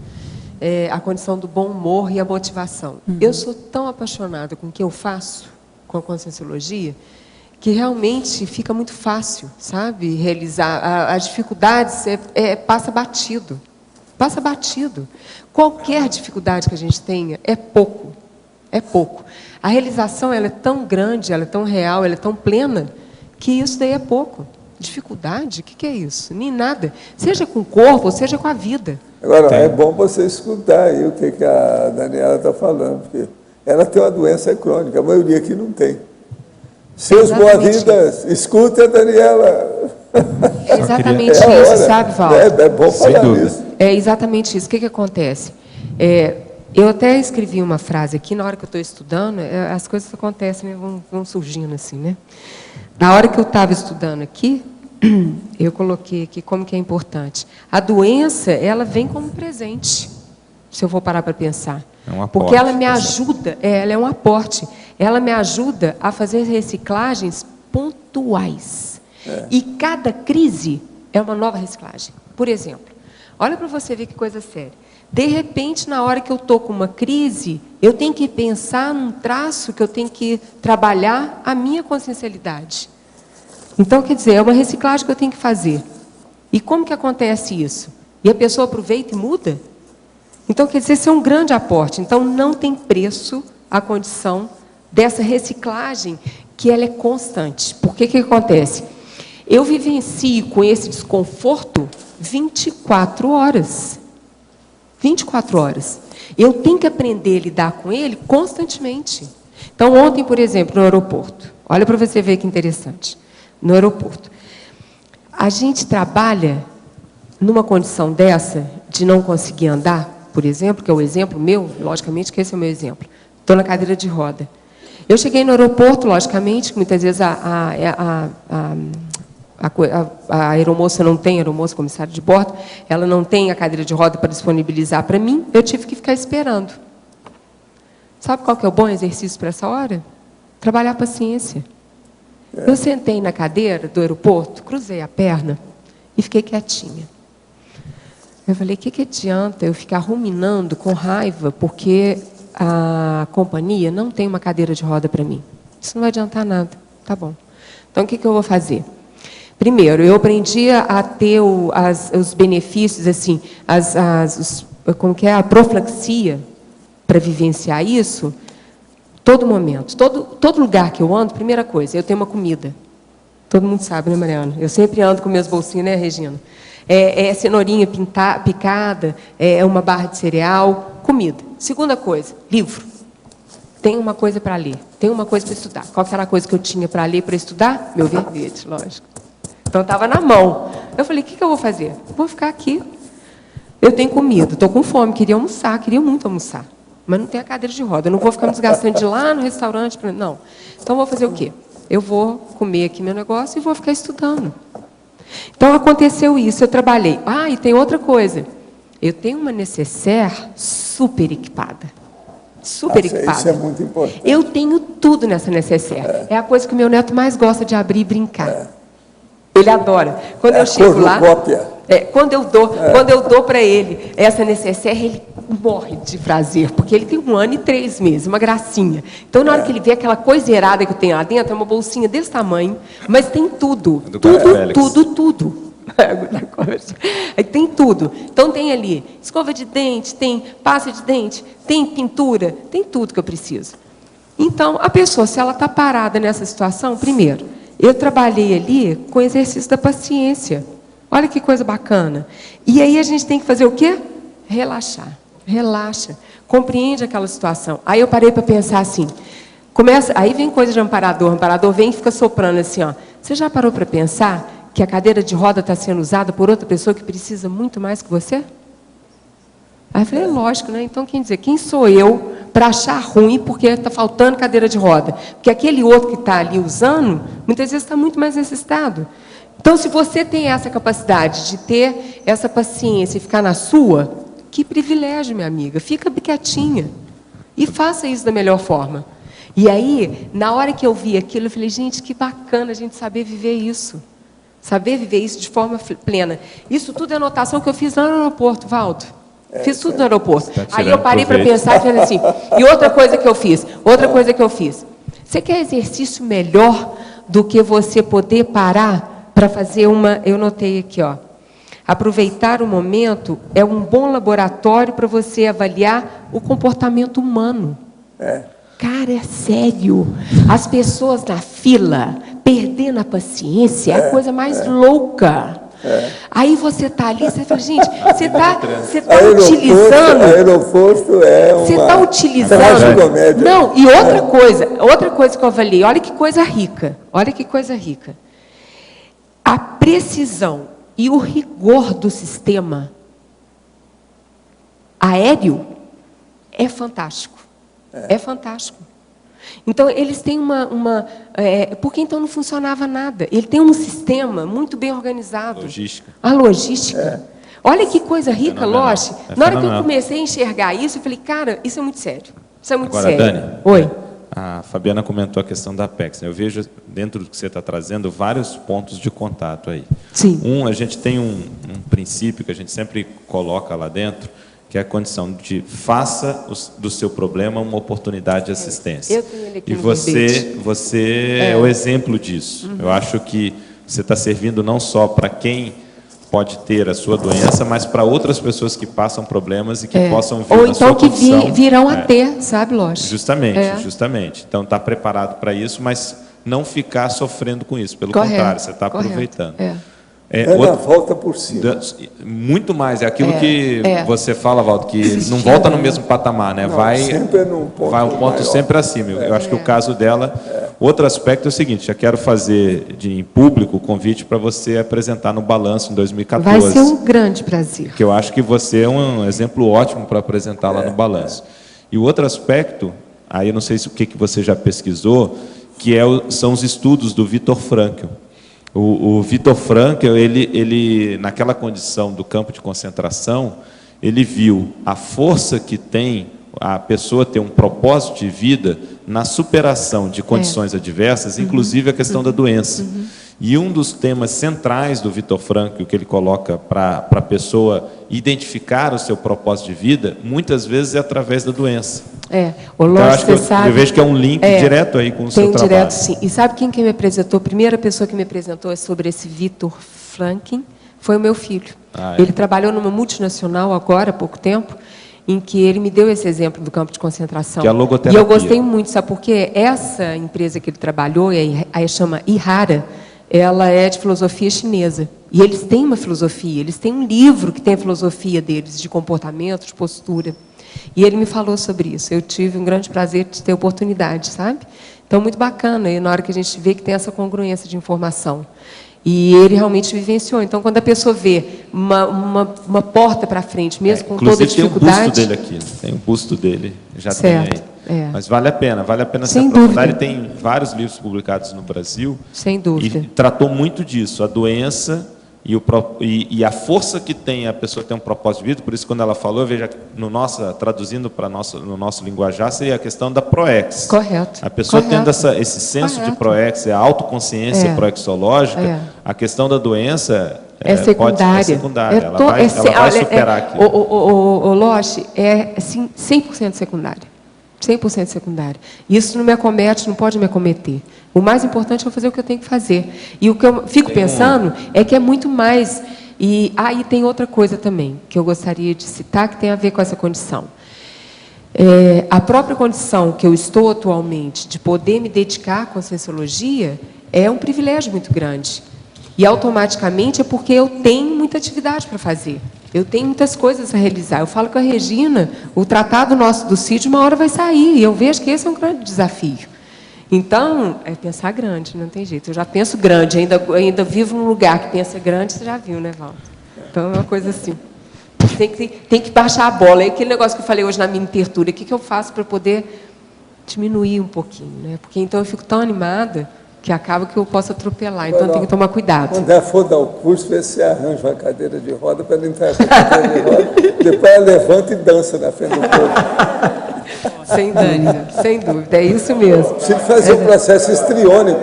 É a condição do bom humor e a motivação. Eu sou tão apaixonada com o que eu faço, com a Conscienciologia, que realmente fica muito fácil, sabe, realizar. As dificuldades passa batido. Passa batido. Qualquer dificuldade que a gente tenha é pouco. É pouco. A realização ela é tão grande, ela é tão real, ela é tão plena, que isso daí é pouco. Dificuldade? O que é isso? Nem nada. Seja com o corpo, ou seja com a vida. Agora, é bom você escutar aí o que a Daniela está falando, porque ela tem uma doença crônica, a maioria aqui não tem. Seus boas-vindas, escute a Daniela. É exatamente isso, sabe, Valdo? É bom falar isso. É exatamente isso. O que acontece? Eu até escrevi uma frase aqui, na hora que eu estou estudando, as coisas acontecem, vão surgindo assim, né? Na hora que eu estava estudando aqui, eu coloquei aqui como que é importante. A doença, ela vem como presente, se eu for parar para pensar. É um aporte, porque ela me ajuda, ela é um aporte, ela me ajuda a fazer reciclagens pontuais. E cada crise é uma nova reciclagem. Por exemplo, olha para você ver que coisa séria. De repente, na hora que eu estou com uma crise, eu tenho que pensar num traço que eu tenho que trabalhar a minha consciencialidade. Então, quer dizer, é uma reciclagem que eu tenho que fazer. E como que acontece isso? E a pessoa aproveita e muda? Então, quer dizer, isso é um grande aporte. Então, não tem preço a condição dessa reciclagem, que ela é constante. Por que acontece? Eu vivencio com esse desconforto 24 horas. 24 horas. Eu tenho que aprender a lidar com ele constantemente. Então, ontem, por exemplo, no aeroporto, olha para você ver que interessante, no aeroporto, a gente trabalha numa condição dessa, de não conseguir andar, por exemplo, que é o exemplo meu, logicamente que esse é o meu exemplo, estou na cadeira de roda. Eu cheguei no aeroporto, logicamente, que muitas vezes a aeromoça não tem, a aeromoça comissária de bordo, ela não tem a cadeira de roda para disponibilizar para mim, eu tive que ficar esperando. Sabe qual que é o bom exercício para essa hora? Trabalhar a paciência. Eu sentei na cadeira do aeroporto, cruzei a perna e fiquei quietinha. Eu falei, o que adianta eu ficar ruminando com raiva porque a companhia não tem uma cadeira de roda para mim? Isso não vai adiantar nada. Tá bom. Então, o que eu vou fazer? Primeiro, eu aprendi a ter os benefícios, assim, como que é a profilaxia para vivenciar isso, todo momento, todo lugar que eu ando, primeira coisa, eu tenho uma comida. Todo mundo sabe, né, Mariana? Eu sempre ando com minhas bolsinhas, né, Regina? É cenourinha picada, é uma barra de cereal, comida. Segunda coisa, livro. Tem uma coisa para ler, tem uma coisa para estudar. Qual era a coisa que eu tinha para ler, para estudar? Meu verbete, lógico. Então, estava na mão. Eu falei, o que eu vou fazer? Vou ficar aqui. Eu tenho comida, estou com fome, queria almoçar, queria muito almoçar. Mas não tem a cadeira de roda, eu não vou ficar me desgastando de ir lá no restaurante. Não. Então, vou fazer o quê? Eu vou comer aqui meu negócio e vou ficar estudando. Então, aconteceu isso, eu trabalhei. Ah, e tem outra coisa. Eu tenho uma necessaire super equipada. Super equipada. Isso é muito importante. Eu tenho tudo nessa necessaire. É a coisa que o meu neto mais gosta de abrir e brincar. Ele adora. Quando eu chego lá... quando eu dou para ele essa necessaire, ele morre de prazer, porque ele tem 1 ano e 3 meses, uma gracinha. Então, na hora que ele vê aquela coisa errada que eu tenho lá dentro, é uma bolsinha desse tamanho, mas tem tudo. Tudo. Aí tem tudo. Então, tem ali escova de dente, tem pasta de dente, tem pintura, tem tudo que eu preciso. Então, a pessoa, se ela está parada nessa situação, primeiro, eu trabalhei ali com o exercício da paciência. Olha que coisa bacana. E aí a gente tem que fazer o quê? Relaxar. Relaxa. Compreende aquela situação. Aí eu parei para pensar assim. Aí vem coisa de amparador. O amparador vem e fica soprando assim, ó. Você já parou para pensar que a cadeira de roda está sendo usada por outra pessoa que precisa muito mais que você? Aí eu falei, lógico, né? Então, quem sou eu para achar ruim porque está faltando cadeira de roda? Porque aquele outro que está ali usando, muitas vezes está muito mais necessitado. Então, se você tem essa capacidade de ter essa paciência e ficar na sua, que privilégio, minha amiga. Fica quietinha e faça isso da melhor forma. E aí, na hora que eu vi aquilo, eu falei, gente, que bacana a gente saber viver isso. Saber viver isso de forma plena. Isso tudo é anotação que eu fiz lá no aeroporto, Valdo. Fiz tudo no aeroporto. Aí eu parei para pensar e falei assim, e outra coisa que eu fiz, você quer exercício melhor do que você poder parar para fazer eu notei aqui, ó. Aproveitar o momento é um bom laboratório para você avaliar o comportamento humano. Cara, é sério. As pessoas na fila, perdendo a paciência, é a coisa mais louca. Aí você está ali, você fala, gente, você está utilizando... Aeroporto é uma... Você está utilizando... Não, e outra coisa que eu avaliei, olha que coisa rica, A precisão e o rigor do sistema aéreo é fantástico. É fantástico. Então, eles têm porque então não funcionava nada. Ele tem um sistema muito bem organizado. A logística. Olha que coisa rica, Loche. Na hora que eu comecei a enxergar isso, eu falei, cara, isso é muito sério. Isso é muito sério. Dani, oi. A Fabiana comentou a questão da Apex. Eu vejo, dentro do que você está trazendo, vários pontos de contato aí. Sim. A gente tem um princípio que a gente sempre coloca lá dentro, que é a condição de faça do seu problema uma oportunidade de assistência. Eu tenho ele aqui e você é o exemplo disso. Eu acho que você está servindo não só para quem pode ter a sua doença, mas para outras pessoas que passam problemas e que possam vir ou na então sua que condição. Virão a ter, sabe, lógico. Justamente. Então, está preparado para isso, mas não ficar sofrendo com isso. Pelo contrário, você está aproveitando. Ana volta por cima. Muito mais. É aquilo que você fala, Valdo, que não volta no mesmo patamar, né? Não, vai sempre num ponto vai um ponto maior. sempre acima. Eu acho que o caso dela... Outro aspecto é o seguinte, já quero fazer em público o convite para você apresentar no balanço em 2014. Vai ser um grande prazer. Que eu acho que você é um exemplo ótimo para apresentar lá no balanço. E o outro aspecto, aí eu não sei se o que você já pesquisou, que são os estudos do Viktor Frankl. O Viktor Frankl, ele, naquela condição do campo de concentração, ele viu a força que tem a pessoa ter um propósito de vida na superação de condições adversas, inclusive a questão da doença. E um dos temas centrais do Viktor Frankl, que ele coloca para a pessoa identificar o seu propósito de vida, muitas vezes é através da doença. O Então, eu acho que você sabe, eu vejo que é um link direto aí com o seu tem trabalho. direto, sim. E sabe quem que me apresentou? A primeira pessoa que me apresentou sobre esse Viktor Frankl foi o meu filho. Ele trabalhou numa multinacional agora, há pouco tempo, em que ele me deu esse exemplo do campo de concentração. Que é a logoterapia. E eu gostei muito, sabe por quê? Essa empresa que ele trabalhou, aí chama Ihara, ela é de filosofia chinesa. E eles têm uma filosofia, eles têm um livro que tem a filosofia deles, de comportamento, de postura. E ele me falou sobre isso. Eu tive um grande prazer de ter oportunidade, sabe? Então, muito bacana, e na hora que a gente vê que tem essa congruência de informação. E ele realmente vivenciou. Então, quando a pessoa vê uma porta para frente, mesmo com toda a dificuldade... Tem um busto dele aqui, tem um busto dele, já certo, tem aí. Mas vale a pena se sem aprofundar. dúvida. Ele tem vários livros publicados no Brasil. Sem dúvida. E tratou muito disso, a doença e a força que tem a pessoa ter um propósito de vida. Por isso, quando ela falou, eu vejo traduzindo para no nosso linguajar, seria a questão da proex. Correto. A pessoa Correto. tendo esse senso de proex, a autoconsciência proexológica, a questão da doença é secundária. É secundária. Ela vai superar aquilo. O Loche é assim, 100% secundária. 100% secundária. Isso não me acomete, não pode me acometer. O mais importante é eu fazer o que eu tenho que fazer. E o que eu fico pensando é que é muito mais... E aí tem outra coisa também, que eu gostaria de citar, que tem a ver com essa condição. A própria condição que eu estou atualmente, de poder me dedicar à Conscienciologia, é um privilégio muito grande. E, automaticamente, é porque eu tenho muita atividade para fazer. Eu tenho muitas coisas a realizar. Eu falo com a Regina, o tratado nosso do sítio, uma hora vai sair. E eu vejo que esse é um grande desafio. Então, é pensar grande, não tem jeito. Eu já penso grande, ainda vivo num lugar que pensa grande, você já viu, né, Valdo? Então, é uma coisa assim. Tem que baixar a bola. É aquele negócio que eu falei hoje na minha intertura. O que eu faço para poder diminuir um pouquinho, né? Porque então eu fico tão animada que acaba que eu posso atropelar. Então, tem que tomar cuidado. Quando ela for dar o curso, vê se arranja uma cadeira de roda para ela entrar com a cadeira de roda. Depois ela levanta e dança na frente do povo. Sem dúvida, sem dúvida. É isso mesmo. Precisa fazer o processo histriônico.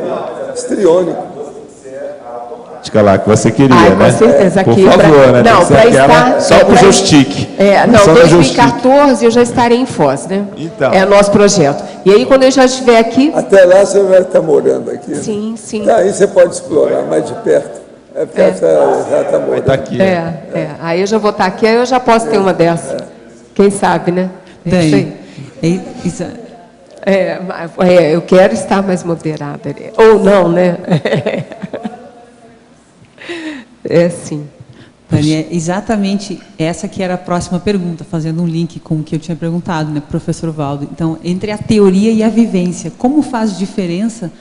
Diga lá, que você queria, Ai, né? Com certeza. Por aqui, favor, né? Não, para estar... Só para o Joystick. Não, 2014 eu já estarei em Foz, né? Então. É o nosso projeto. E aí, quando eu já estiver aqui... Até lá você vai estar morando aqui. Sim, sim. Aí você pode explorar mais de perto. Já está morando. Vai estar aqui. Aí eu já vou estar aqui, aí eu já posso ter uma dessas. Quem sabe, né? Dani, eu quero estar mais moderada. Ou não, né? Sim. Dani, é exatamente essa que era a próxima pergunta, fazendo um link com o que eu tinha perguntado, né, professor Valdo. Então, entre a teoria e a vivência, como faz diferença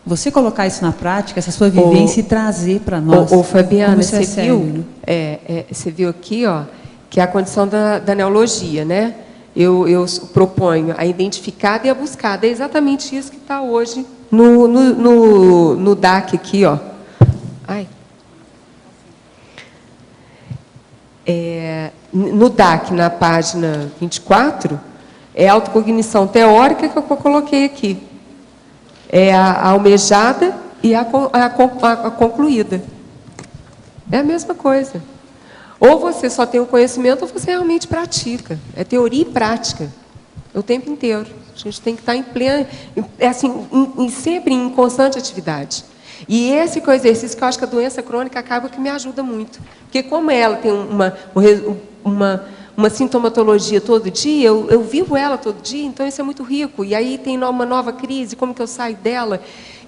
você colocar isso na prática, essa sua vivência e trazer para nós? Fabiana, você sério, viu? Né? Você viu aqui, ó, que é a condição da neologia, né? Eu proponho a identificada e a buscada. É exatamente isso que está hoje no DAC aqui, ó. No DAC, na página 24, é a autocognição teórica que eu coloquei aqui. É a almejada e a concluída. É a mesma coisa. Ou você só tem o conhecimento ou você realmente pratica. É teoria e prática. O tempo inteiro. A gente tem que estar em plena... sempre em constante atividade. E esse que é o exercício que eu acho que a doença crônica acaba que me ajuda muito. Porque como ela tem uma sintomatologia todo dia, eu vivo ela todo dia, então isso é muito rico. E aí tem uma nova crise, como que eu saio dela?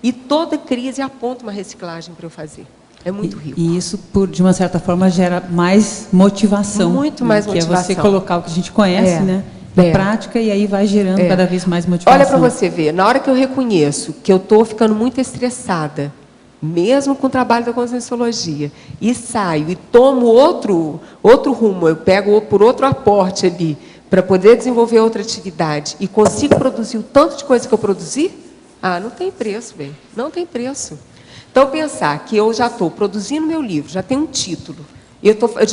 E toda crise aponta uma reciclagem para eu fazer. É muito rico. E isso, de uma certa forma, gera mais motivação. Muito mais motivação. Que é você colocar o que a gente conhece, né? Na prática, e aí vai gerando cada vez mais motivação. Olha para você ver, na hora que eu reconheço que eu estou ficando muito estressada, mesmo com o trabalho da Conscienciologia, e saio e tomo outro rumo, eu pego por outro aporte ali, para poder desenvolver outra atividade, e consigo produzir o tanto de coisa que eu produzi, não tem preço, bem, não tem preço. Então, pensar que eu já estou produzindo meu livro, já tem um título,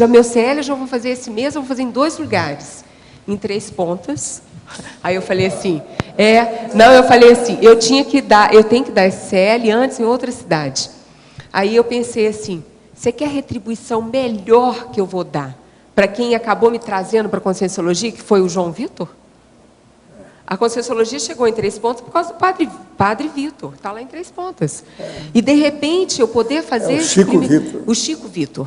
meu CL eu já vou fazer esse mês, eu vou fazer em 2 lugares, em 3 pontas. Aí eu falei assim, eu tenho que dar esse CL antes em outra cidade. Aí eu pensei assim, você quer a retribuição melhor que eu vou dar para quem acabou me trazendo para a Conscienciologia, que foi o João Vitor? A Conscienciologia chegou em 3 pontas por causa do Padre Vitor, está lá em 3 pontas. E, de repente, eu poder fazer... o Chico Vitor. O Chico Vitor,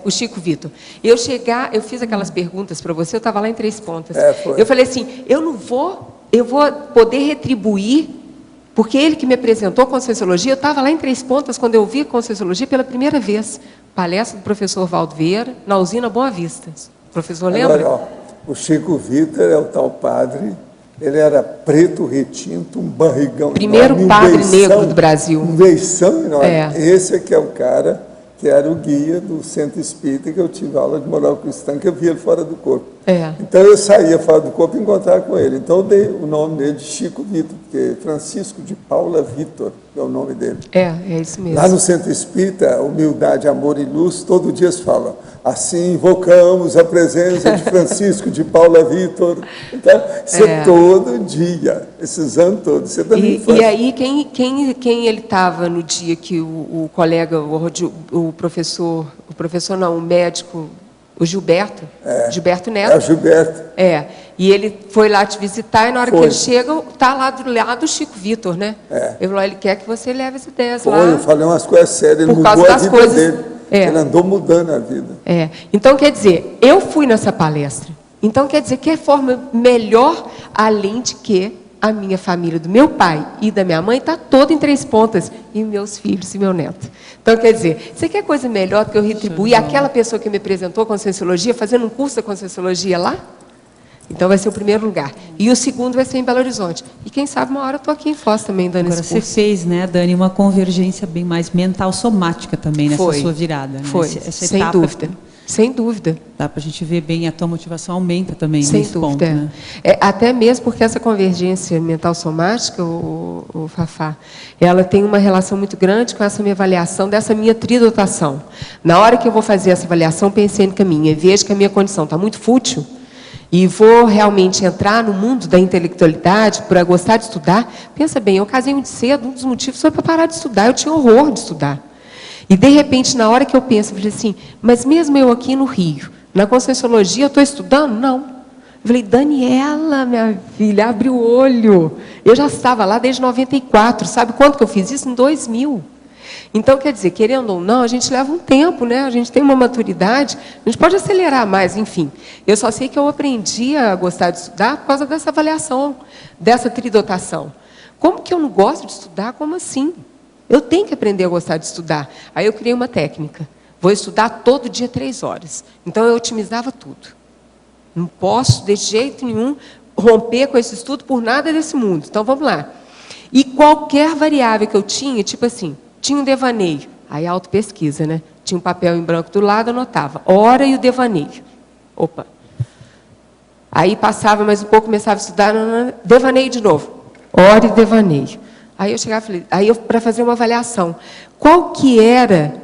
o Chico Vitor. Eu fiz aquelas perguntas para você, eu estava lá em 3 pontas. Eu falei assim, eu vou poder retribuir, porque ele que me apresentou a Conscienciologia, eu estava lá em 3 pontas quando eu vi a Conscienciologia pela primeira vez. Palestra do professor Valdo Vieira, na usina Boa Vista. O professor lembra? Agora, o Chico Vitor é o tal padre... Ele era preto, retinto, um barrigão. Primeiro enorme, padre negro do Brasil. Um veição enorme. Esse aqui é o cara que era o guia do Centro Espírita, que eu tive aula de moral cristã, que eu vi ele fora do corpo. Então eu saía fora do corpo e encontrava com ele. Então eu dei o nome dele de Chico Vitor, porque Francisco de Paula Vitor é o nome dele. É isso mesmo. Lá no Centro Espírita, Humildade, Amor e Luz, todo dia se fala, assim invocamos a presença de Francisco de Paula Vitor. Então, isso é todo dia, esses anos todos. Você também faz. E aí, quem ele estava no dia que o colega, o médico, o Gilberto Neto. É o Gilberto. E ele foi lá te visitar, e na hora que ele chega, está lá do lado do Chico Vitor, né? Ele falou, ele quer que você leve as ideias lá. Eu falei umas coisas sérias, ele mudou a vida dele. Ele andou mudando a vida. Então, quer dizer, eu fui nessa palestra. Então, quer dizer, que forma melhor, além de que a minha família, do meu pai e da minha mãe, está toda em 3 pontas, e meus filhos e meu neto. Então, quer dizer, você quer coisa melhor do que eu retribuir aquela pessoa que me apresentou a Conscienciologia, fazendo um curso da Conscienciologia lá? Então, vai ser o primeiro lugar. E o segundo vai ser em Belo Horizonte. E quem sabe uma hora eu estou aqui em Foz também, dando esse curso. Agora, você fez, né, Dani, uma convergência bem mais mental, somática também, nessa sua virada. Foi, né? Essa sem etapa, dúvida. Sem dúvida. Dá para a gente ver bem, a tua motivação aumenta também sem nesse dúvida, ponto. Né? Até mesmo porque essa convergência mental somática, o Fafá, ela tem uma relação muito grande com essa minha avaliação, dessa minha tridotação. Na hora que eu vou fazer essa avaliação, pensei no caminho, e vejo que a minha condição está muito fútil, e vou realmente entrar no mundo da intelectualidade para gostar de estudar. Pensa bem, eu casei muito cedo, um dos motivos foi para parar de estudar, eu tinha horror de estudar. E, de repente, na hora que eu penso, eu falei assim, mas mesmo eu aqui no Rio, na Conscienciologia, eu estou estudando? Não. Eu falei, Daniela, minha filha, abre o olho. Eu já estava lá desde 94, sabe quanto que eu fiz isso? Em 2000. Então, quer dizer, querendo ou não, a gente leva um tempo, né? A gente tem uma maturidade, a gente pode acelerar mais, enfim. Eu só sei que eu aprendi a gostar de estudar por causa dessa avaliação, dessa tridotação. Como que eu não gosto de estudar? Como assim? Eu tenho que aprender a gostar de estudar. Aí eu criei uma técnica. Vou estudar todo dia 3 horas. Então, eu otimizava tudo. Não posso, de jeito nenhum, romper com esse estudo por nada desse mundo. Então, vamos lá. E qualquer variável que eu tinha, tipo assim, tinha um devaneio. Aí, autopesquisa, né? Tinha um papel em branco do lado, anotava. Hora e o devaneio. Opa. Aí, passava mais um pouco, começava a estudar, devaneio de novo. Hora e devaneio. Aí eu chegava e falei, para fazer uma avaliação, qual que era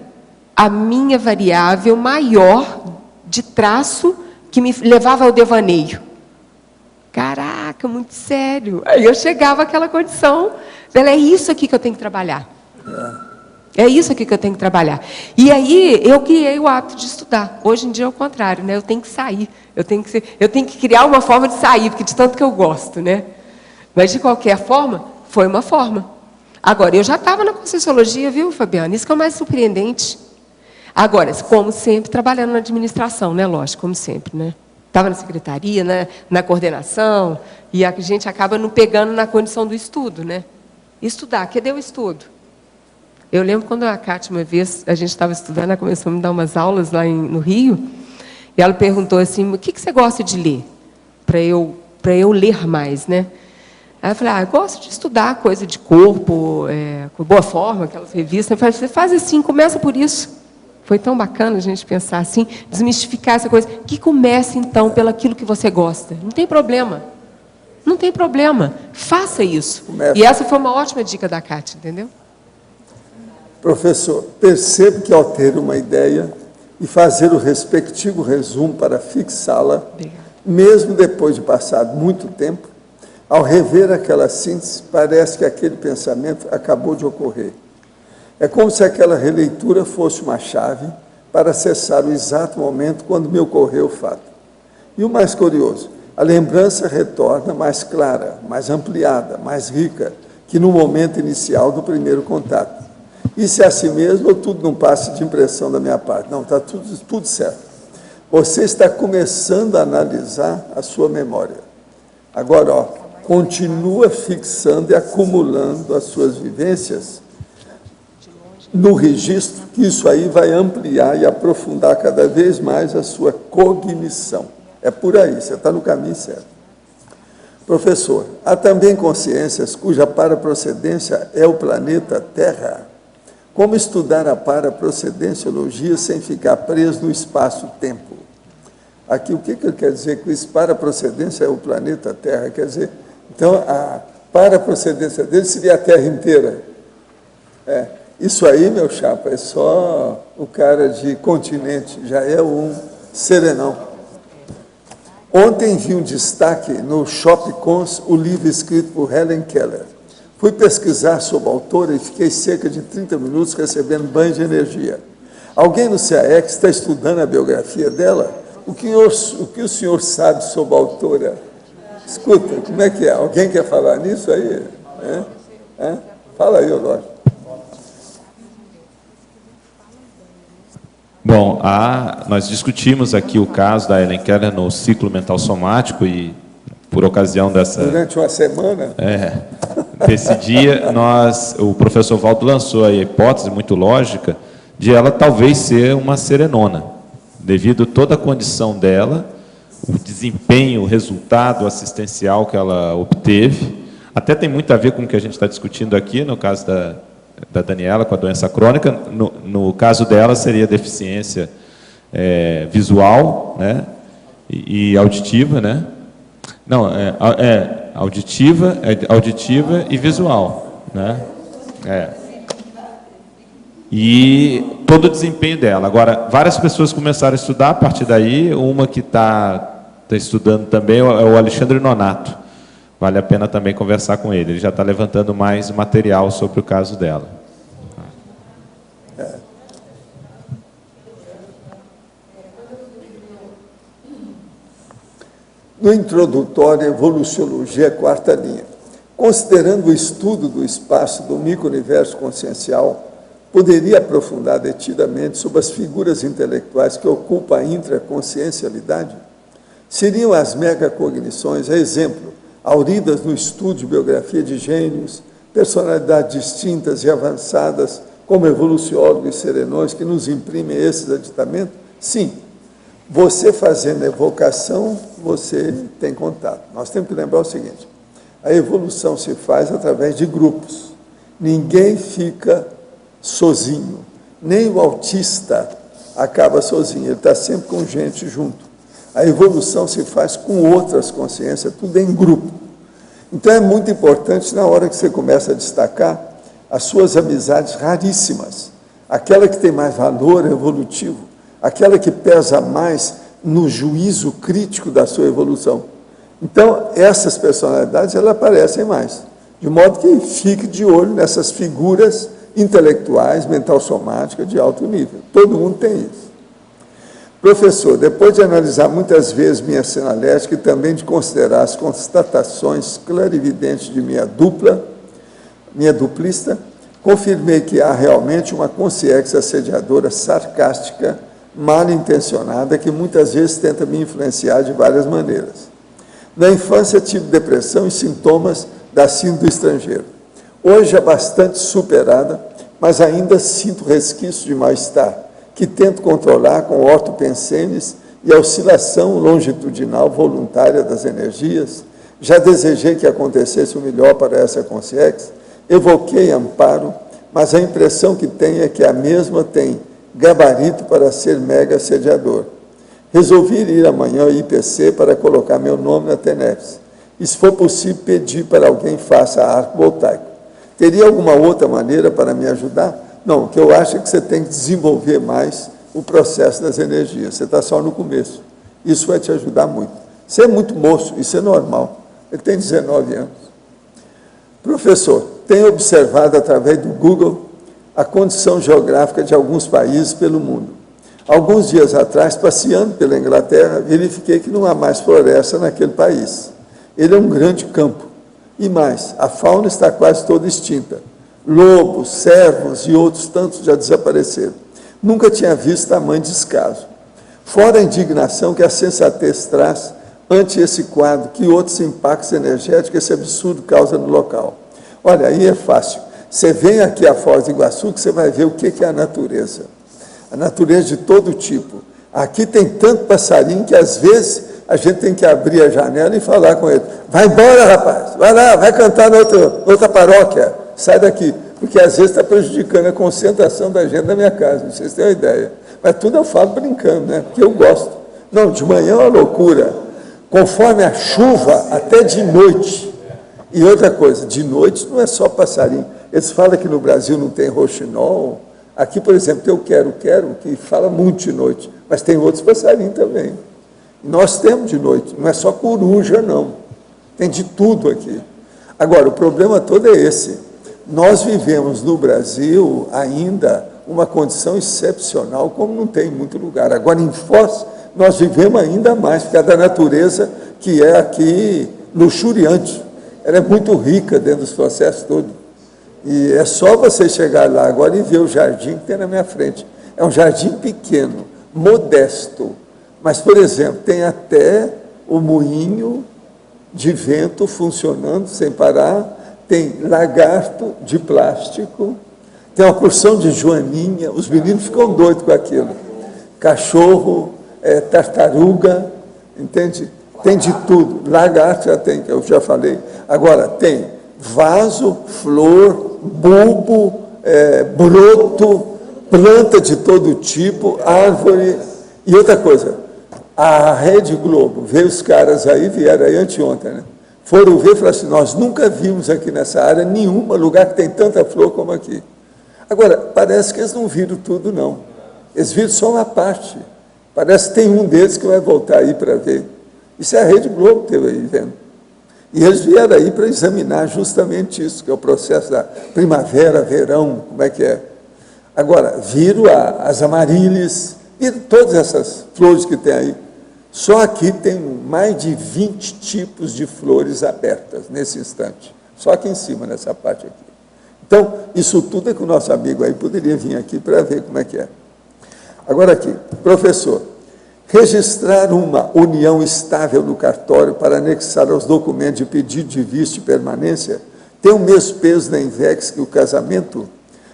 a minha variável maior de traço que me levava ao devaneio? Caraca, muito sério. Aí eu chegava àquela condição, é isso aqui que eu tenho que trabalhar. É isso aqui que eu tenho que trabalhar. E aí eu criei o hábito de estudar. Hoje em dia é o contrário, né? Eu tenho que sair, eu tenho que criar uma forma de sair, porque de tanto que eu gosto, né? Mas de qualquer forma, foi uma forma. Agora, eu já estava na Conscienciologia, viu, Fabiana? Isso que é o mais surpreendente. Agora, como sempre, trabalhando na administração, né? Lógico, como sempre, né? Estava na secretaria, na coordenação, e a gente acaba não pegando na condição do estudo, né? Estudar, cadê o estudo? Eu lembro quando a Cátia, uma vez, a gente estava estudando, ela começou a me dar umas aulas lá no Rio, e ela perguntou assim, o que você gosta de ler? Para eu ler mais, né? Aí eu falei, eu gosto de estudar coisa de corpo, com Boa Forma, aquelas revistas. Eu falei, você faz assim, começa por isso. Foi tão bacana a gente pensar assim, desmistificar essa coisa. Que comece, então, pelaquilo que você gosta. Não tem problema. Não tem problema. Faça isso. Comece. E essa foi uma ótima dica da Cátia, entendeu? Professor, percebo que ao ter uma ideia e fazer o respectivo resumo para fixá-la, mesmo depois de passado muito tempo, ao rever aquela síntese, parece que aquele pensamento acabou de ocorrer. É como se aquela releitura fosse uma chave para acessar o exato momento quando me ocorreu o fato. E o mais curioso, a lembrança retorna mais clara, mais ampliada, mais rica, que no momento inicial do primeiro contato. Isso é assim mesmo ou tudo não passa de impressão da minha parte? Não, está tudo certo. Você está começando a analisar a sua memória. Agora, continua fixando e acumulando as suas vivências no registro, que isso aí vai ampliar e aprofundar cada vez mais a sua cognição. É por aí, você está no caminho certo. Professor, há também consciências cuja paraprocedência é o planeta Terra. Como estudar a paraprocedenciologia sem ficar preso no espaço-tempo? Aqui, o que ele quer dizer com isso? Paraprocedência é o planeta Terra. Quer dizer, então, a paraprocedência dele seria a Terra inteira. Isso aí, meu chapa, é só o cara de continente, já é um serenão. Ontem vi um destaque no Shopcons, o livro escrito por Helen Keller. Fui pesquisar sobre a autora e fiquei cerca de 30 minutos recebendo banho de energia. Alguém no CAEX está estudando a biografia dela? O que o senhor sabe sobre a autora? Escuta, como é que é? Alguém quer falar nisso aí? Fala aí, Olório. Bom, nós discutimos aqui o caso da Helen Keller no ciclo mental somático e, por ocasião dessa... Durante uma semana? Desse dia, o professor Valdo lançou a hipótese muito lógica de ela talvez ser uma serenona, devido a toda a condição dela, o desempenho, o resultado assistencial que ela obteve. Até tem muito a ver com o que a gente está discutindo aqui, no caso da Daniela, com a doença crônica. No caso dela, seria deficiência visual, né, e auditiva, né? Não, auditiva e visual, né? E todo o desempenho dela. Agora, várias pessoas começaram a estudar a partir daí. Uma que está estudando também é o Alexandre Nonato. Vale a pena também conversar com ele. Ele já está levantando mais material sobre o caso dela. No introdutório, Evoluciologia, quarta linha. Considerando o estudo do espaço do micro-universo consciencial, poderia aprofundar detidamente sobre as figuras intelectuais que ocupam a intraconsciencialidade? Seriam as megacognições, a exemplo, auridas no estudo de biografia de gênios, personalidades distintas e avançadas, como evoluciólogos e serenões, que nos imprimem esses aditamentos? Sim. Você fazendo a evocação, você tem contato. Nós temos que lembrar o seguinte, a evolução se faz através de grupos. Ninguém fica sozinho, nem o autista acaba sozinho, ele está sempre com gente junto. A evolução se faz com outras consciências, tudo em grupo. Então é muito importante, na hora que você começa a destacar, as suas amizades raríssimas, aquela que tem mais valor evolutivo, aquela que pesa mais no juízo crítico da sua evolução. Então, essas personalidades, elas aparecem mais, de modo que fique de olho nessas figuras intelectuais, mental-somáticas de alto nível. Todo mundo tem isso. Professor, depois de analisar muitas vezes minha sinalética e também de considerar as constatações clarividentes de minha duplista, confirmei que há realmente uma consciência assediadora sarcástica, mal intencionada, que muitas vezes tenta me influenciar de várias maneiras. Na infância tive depressão e sintomas da síndrome do estrangeiro. Hoje é bastante superada, mas ainda sinto resquício de mal-estar, que tento controlar com ortopensenes e a oscilação longitudinal voluntária das energias. Já desejei que acontecesse o melhor para essa consciência, evoquei amparo, mas a impressão que tenho é que a mesma tem gabarito para ser mega assediador. Resolvi ir amanhã ao IPC para colocar meu nome na TENEPS. E, se for possível, pedir para alguém faça arco voltaico. Teria alguma outra maneira para me ajudar? Não, o que eu acho é que você tem que desenvolver mais o processo das energias. Você está só no começo. Isso vai te ajudar muito. Você é muito moço, isso é normal. Ele tem 19 anos. Professor, tenho observado através do Google a condição geográfica de alguns países pelo mundo. Alguns dias atrás, passeando pela Inglaterra, verifiquei que não há mais floresta naquele país. Ele é um grande campo. E mais, a fauna está quase toda extinta. Lobos, cervos e outros tantos já desapareceram. Nunca tinha visto tamanho descaso. Fora a indignação que a sensatez traz ante esse quadro, que outros impactos energéticos esse absurdo causa no local. Olha, aí é fácil. Você vem aqui a Foz do Iguaçu que você vai ver o que é a natureza. A natureza de todo tipo. Aqui tem tanto passarinho que, às vezes, a gente tem que abrir a janela e falar com ele. Vai embora, rapaz. Vai lá, vai cantar na outra paróquia. Sai daqui. Porque, às vezes, está prejudicando a concentração da gente na minha casa. Vocês têm uma ideia. Mas tudo eu falo brincando, né? Porque eu gosto. Não, de manhã é uma loucura. Conforme a chuva, até de noite. E outra coisa, de noite não é só passarinho. Eles falam que no Brasil não tem roxinol. Aqui, por exemplo, tem o quero-quero, que fala muito de noite, mas tem outros passarinhos também. Nós temos de noite, não é só coruja, não. Tem de tudo aqui. Agora, o problema todo é esse. Nós vivemos no Brasil ainda uma condição excepcional, como não tem em muito lugar. Agora, em Foz, nós vivemos ainda mais, porque é da natureza que é aqui luxuriante. Ela é muito rica dentro dos processos todos. E é só você chegar lá agora e ver o jardim que tem na minha frente. É um jardim pequeno, modesto. Mas, por exemplo, tem até o moinho de vento funcionando sem parar, tem lagarto de plástico, tem uma porção de joaninha, os meninos ficam doidos com aquilo. Cachorro, tartaruga, entende? Tem de tudo. Lagarto já tem, que eu já falei. Agora, tem vaso, flor, bulbo, broto, planta de todo tipo, árvore. E outra coisa, a Rede Globo, veio os caras aí, vieram aí anteontem, né? Foram ver e falaram assim, nós nunca vimos aqui nessa área nenhum lugar que tem tanta flor como aqui. Agora, parece que eles não viram tudo, não. Eles viram só uma parte. Parece que tem um deles que vai voltar aí para ver. Isso é a Rede Globo que esteve aí vendo. E eles vieram aí para examinar justamente isso, que é o processo da primavera, verão, como é que é. Agora, viram as amarílis, viram todas essas flores que tem aí. Só aqui tem mais de 20 tipos de flores abertas nesse instante. Só aqui em cima, nessa parte aqui. Então, isso tudo é que o nosso amigo aí poderia vir aqui para ver como é que é. Agora aqui, professor, registrar uma união estável no cartório para anexar aos documentos de pedido de visto de permanência tem o mesmo peso na INVEX que o casamento?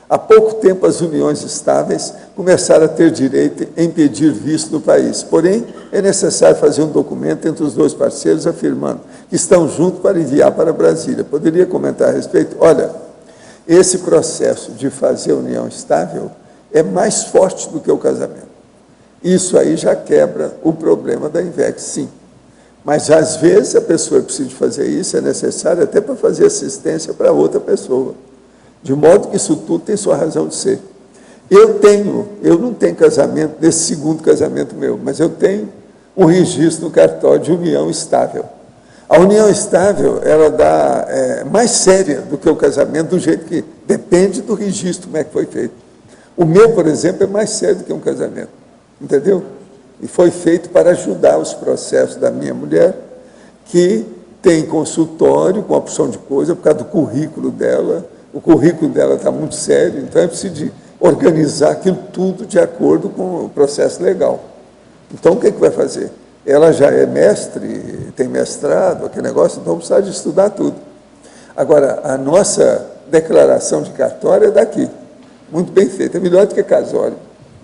Há pouco tempo, as uniões estáveis começaram a ter direito em pedir visto no país. Porém, é necessário fazer um documento entre os dois parceiros afirmando que estão juntos para enviar para Brasília. Poderia comentar a respeito? Olha, esse processo de fazer união estável é mais forte do que o casamento. Isso aí já quebra o problema da INVEX, sim. Mas, às vezes, a pessoa precisa fazer isso, é necessário até para fazer assistência para outra pessoa. De modo que isso tudo tem sua razão de ser. Eu não tenho casamento, desse segundo casamento meu, mas eu tenho um registro no cartório de união estável. A união estável, ela dá mais séria do que o casamento, do jeito que depende do registro, como é que foi feito. O meu, por exemplo, é mais sério do que um casamento, entendeu? E foi feito para ajudar os processos da minha mulher, que tem consultório com opção de coisa, por causa do currículo dela. O currículo dela está muito sério, então é preciso de organizar aquilo tudo de acordo com o processo legal. Então, o que vai fazer? Ela já é mestre, tem mestrado, aquele negócio, então precisa de estudar tudo. Agora, a nossa declaração de cartório é daqui. muito bem feita, é melhor do que casório,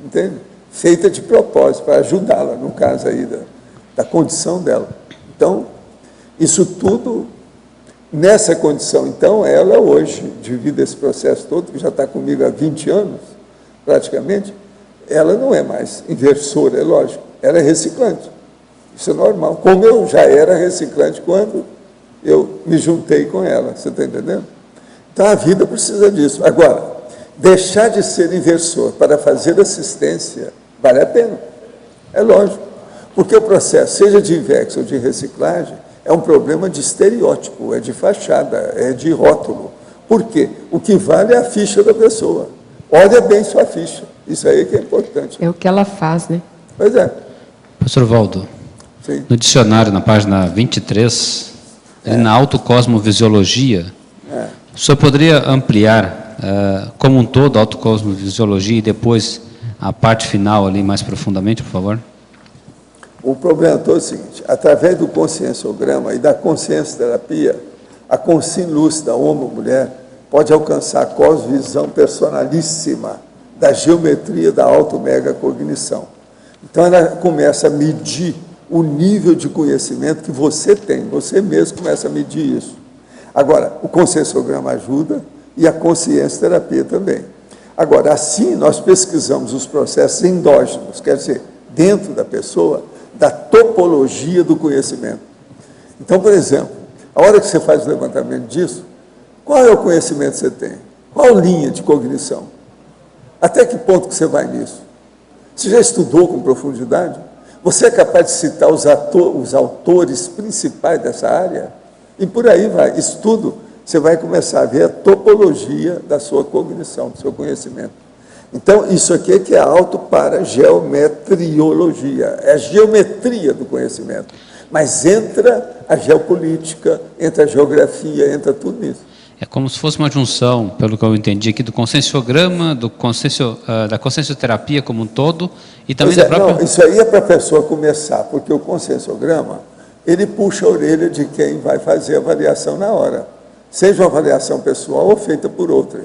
entende? Feita de propósito, para ajudá-la, no caso aí da condição dela. Então, isso tudo, nessa condição, então, ela hoje, devido a esse processo todo, que já está comigo há 20 anos, praticamente, ela não é mais inversora, é lógico, ela é reciclante. Isso é normal, como eu já era reciclante quando eu me juntei com ela, você está entendendo? Então, a vida precisa disso. Agora, deixar de ser inversor para fazer assistência, vale a pena, é lógico, porque o processo, seja de INVEX ou de reciclagem, é um problema de estereótipo, é de fachada, é de rótulo. Por quê? O que vale é a ficha da pessoa. Olha bem sua ficha, isso aí que é importante. É o que ela faz, né? Pois é. Professor Valdo, Sim. no dicionário, na página 23, na autocosmovisiologia, o senhor poderia ampliar como um todo a autocosmovisiologia e depois a parte final ali mais profundamente, por favor? O problema todo é o seguinte, através do conscienciograma e da consciência-terapia, a consciência lúcida, homem ou mulher, pode alcançar a cosmovisão personalíssima da geometria da auto-mega-cognição. Então, ela começa a medir o nível de conhecimento que você tem, você mesmo começa a medir isso. Agora, o conscienciograma ajuda e a consciência-terapia também. Agora, assim, nós pesquisamos os processos endógenos, quer dizer, dentro da pessoa, da topologia do conhecimento. Então, por exemplo, a hora que você faz o levantamento disso, qual é o conhecimento que você tem? Qual linha de cognição? Até que ponto que você vai nisso? Você já estudou com profundidade? Você é capaz de citar os autores principais dessa área? E por aí vai. Isso tudo, você vai começar a ver a topologia da sua cognição, do seu conhecimento. Então, isso aqui é que é autoparageometriologia, é a geometria do conhecimento. Mas entra a geopolítica, entra a geografia, entra tudo nisso. É como se fosse uma junção, pelo que eu entendi aqui, do conscienciograma, da consciencioterapia como um todo, e também da própria... Não, isso aí é para a pessoa começar, porque o conscienciograma, ele puxa a orelha de quem vai fazer a avaliação na hora, seja uma avaliação pessoal ou feita por outra.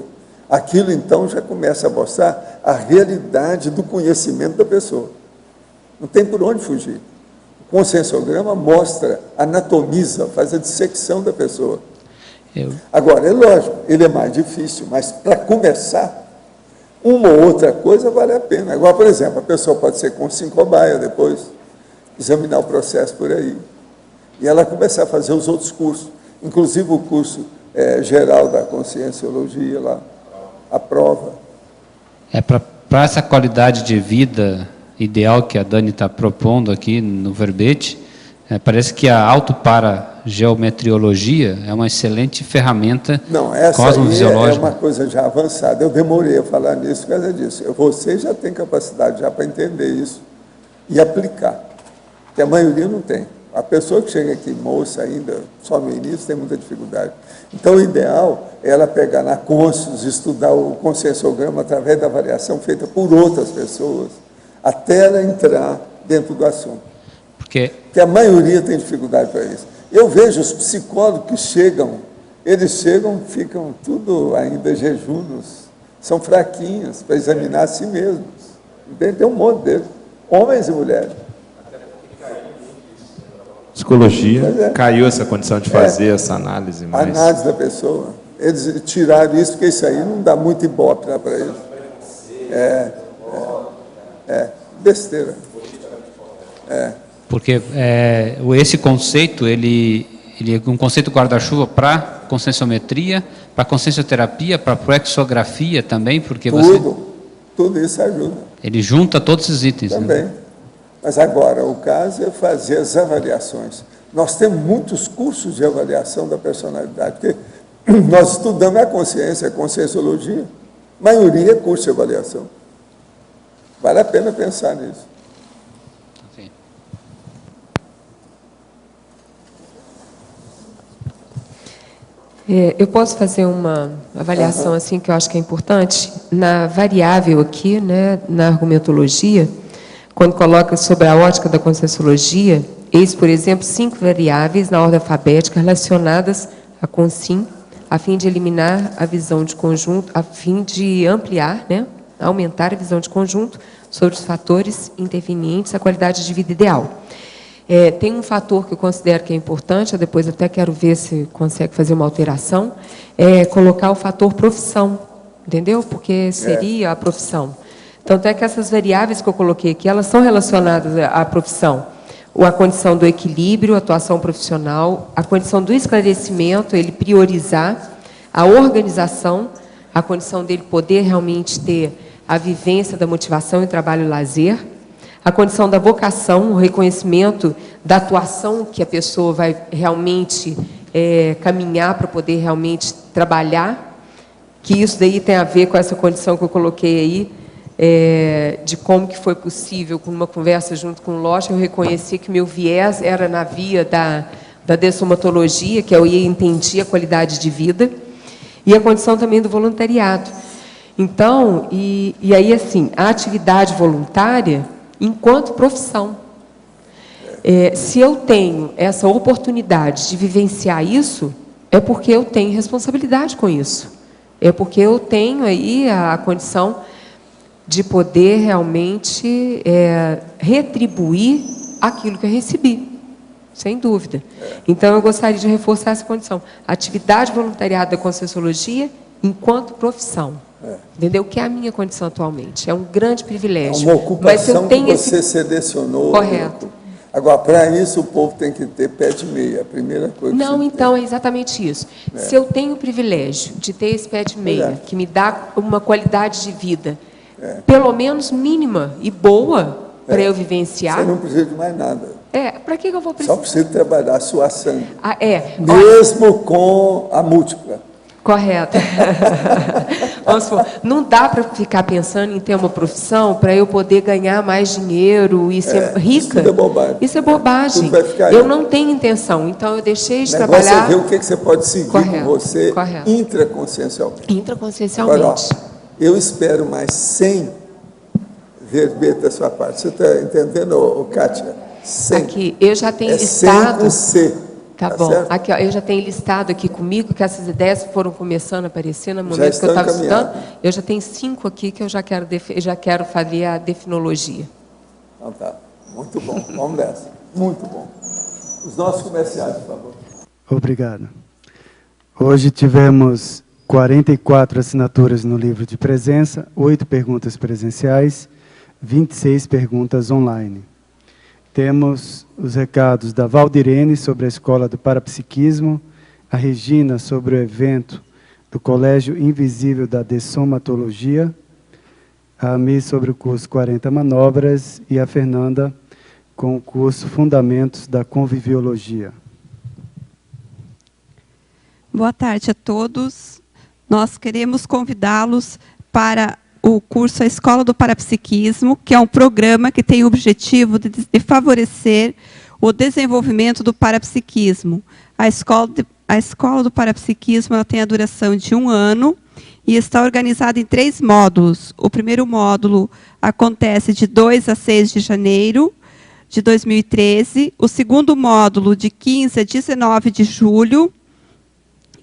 Aquilo, então, já começa a mostrar a realidade do conhecimento da pessoa. Não tem por onde fugir. O conscienciograma mostra, anatomiza, faz a dissecção da pessoa. Agora, é lógico, ele é mais difícil, mas para começar, uma ou outra coisa vale a pena. Agora, por exemplo, a pessoa pode ser com 5 cobaia depois, examinar o processo por aí, e ela começar a fazer os outros cursos, inclusive o curso geral da conscienciologia lá, a prova. Para essa qualidade de vida ideal que a Dani está propondo aqui no verbete, parece que a autoparageometriologia é uma excelente ferramenta cosmovisiológica. É uma coisa já avançada. Eu demorei a falar nisso por causa disso. Você já tem capacidade já para entender isso e aplicar, que a maioria não tem. A pessoa que chega aqui moça ainda, só no início, tem muita dificuldade. Então, o ideal é ela pegar na Conscius, estudar o conscienciograma através da avaliação feita por outras pessoas, até ela entrar dentro do assunto. Porque a maioria tem dificuldade para isso. Eu vejo os psicólogos que chegam, eles chegam, ficam tudo ainda jejunos, são fraquinhos para examinar a si mesmos. Tem um monte deles, homens e mulheres. Psicologia caiu essa condição de fazer essa análise mais... Análise da pessoa. Eles tiraram isso, porque isso aí não dá muito ibope para eles. Besteira. Porque esse conceito, ele é um conceito guarda-chuva para conscienciometria, para consciencioterapia, para proexografia também, porque tudo isso ajuda. Ele junta todos esses itens. Também. Né? Mas agora, o caso é fazer as avaliações. Nós temos muitos cursos de avaliação da personalidade, porque nós estudamos a consciência, a conscienciologia. A maioria é curso de avaliação. Vale a pena pensar nisso. Sim. Eu posso fazer uma avaliação assim que eu acho que é importante? Na variável aqui, né, na argumentologia, quando coloca sobre a ótica da conscienciologia, eis, por exemplo, 5 variáveis na ordem alfabética relacionadas a consim, a fim de eliminar a visão de conjunto, a fim de ampliar, né, aumentar a visão de conjunto sobre os fatores intervenientes à qualidade de vida ideal. Tem um fator que eu considero que é importante, eu depois até quero ver se consegue fazer uma alteração, colocar o fator profissão, entendeu? Porque seria a profissão. Tanto é que essas variáveis que eu coloquei aqui, elas são relacionadas à profissão. A condição do equilíbrio, a atuação profissional, a condição do esclarecimento, ele priorizar, a organização, a condição dele poder realmente ter a vivência da motivação e trabalho e lazer, a condição da vocação, o reconhecimento da atuação que a pessoa vai realmente caminhar para poder realmente trabalhar, que isso daí tem a ver com essa condição que eu coloquei aí, de como que foi possível, com uma conversa junto com o Locha, eu reconheci que meu viés era na via da dessomatologia, que eu entendi a qualidade de vida, e a condição também do voluntariado. Então, e aí, assim, a atividade voluntária enquanto profissão. Se eu tenho essa oportunidade de vivenciar isso, é porque eu tenho responsabilidade com isso. É porque eu tenho aí a condição de poder realmente retribuir aquilo que eu recebi, sem dúvida. Então, eu gostaria de reforçar essa condição. Atividade voluntariada da Conscienciologia enquanto profissão. Entendeu? Que é a minha condição atualmente. É um grande privilégio. É uma ocupação que você selecionou. Correto. Agora, para isso, o povo tem que ter pé de meia, a primeira coisa. Não, então, é exatamente isso. Se eu tenho o privilégio de ter esse pé de meia, que me dá uma qualidade de vida, pelo menos mínima e boa, para eu vivenciar... Você não precisa de mais nada. Para que eu vou precisar? Só precisa trabalhar, suar sangue. Mesmo com a múltipla. Correto. Vamos supor, não dá para ficar pensando em ter uma profissão para eu poder ganhar mais dinheiro e ser rica. Isso é bobagem. Isso é bobagem. Tudo vai ficar Eu aí. não tenho intenção, então eu deixei de O negócio trabalhar... é ver o que você pode seguir com você intraconsciencialmente. Intraconsciencialmente. Agora, eu espero mais 100 verbetes da sua parte. Você está entendendo, Kátia? 100. Aqui, eu já tenho listado... 100 com C. Tá bom. Certo? Aqui, ó, eu já tenho listado aqui comigo, que essas ideias foram começando a aparecer no momento que eu estava estudando. Eu já tenho 5 aqui que eu já quero fazer a definologia. Então tá. Muito bom. Vamos nessa. Muito bom. Os nossos comerciais, por favor. Obrigado. Hoje tivemos 44 assinaturas no livro de presença, 8 perguntas presenciais, 26 perguntas online. Temos os recados da Valdirene sobre a Escola do Parapsiquismo, a Regina sobre o evento do Colégio Invisível da Dessomatologia, a Ami sobre o curso 40 Manobras e a Fernanda com o curso Fundamentos da Conviviologia. Boa tarde a todos. Nós queremos convidá-los para o curso A Escola do Parapsiquismo, que é um programa que tem o objetivo de favorecer o desenvolvimento do parapsiquismo. A Escola do Parapsiquismo ela tem a duração de 1 ano e está organizada em 3 módulos. O primeiro módulo acontece de 2 a 6 de janeiro de 2013, o segundo módulo de 15 a 19 de julho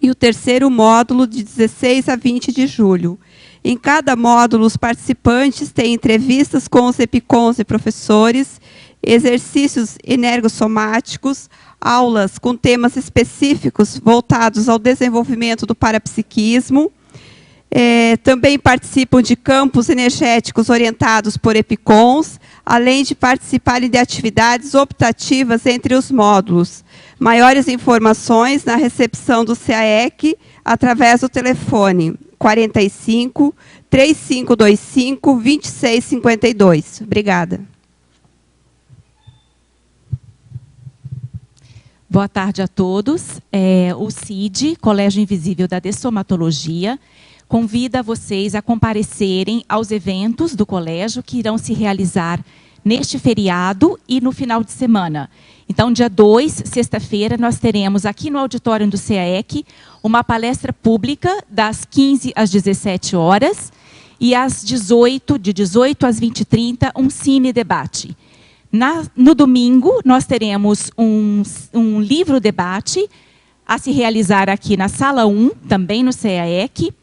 e o terceiro módulo de 16 a 20 de julho. Em cada módulo, os participantes têm entrevistas com os EPICONs e professores, exercícios energossomáticos, aulas com temas específicos voltados ao desenvolvimento do parapsiquismo. Também participam de campos energéticos orientados por EPICONs, além de participarem de atividades optativas entre os módulos. Maiores informações na recepção do CAEC através do telefone 45 3525 2652. Obrigada. Boa tarde a todos. O CID, Colégio Invisível da Dessomatologia, convida vocês a comparecerem aos eventos do colégio que irão se realizar neste feriado e no final de semana. Então, dia 2, sexta-feira, nós teremos aqui no auditório do CAEC uma palestra pública das 15 às 17 horas e de 18 às 20h30, um cine-debate. No domingo, nós teremos um livro-debate a se realizar aqui na Sala 1, também no CEAEC,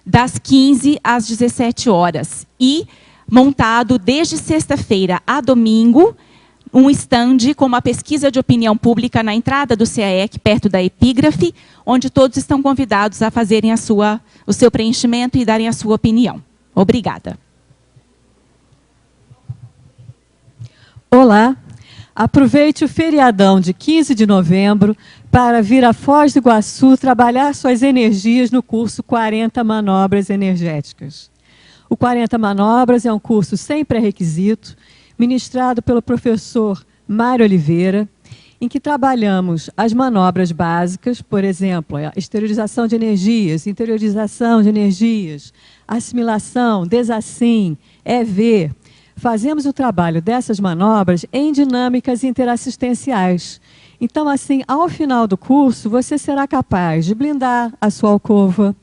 das 15 às 17 horas. E montado desde sexta-feira a domingo, um estande com uma pesquisa de opinião pública na entrada do CEAEC, perto da epígrafe, onde todos estão convidados a fazerem o seu preenchimento e darem a sua opinião. Obrigada. Olá, aproveite o feriadão de 15 de novembro para vir a Foz do Iguaçu trabalhar suas energias no curso 40 Manobras Energéticas. O 40 Manobras é um curso sem pré-requisito, ministrado pelo professor Mário Oliveira, em que trabalhamos as manobras básicas, por exemplo, a esterilização de energias, interiorização de energias, assimilação, desassim, EV. Fazemos o trabalho dessas manobras em dinâmicas interassistenciais. Então, assim, ao final do curso, você será capaz de blindar a sua alcova,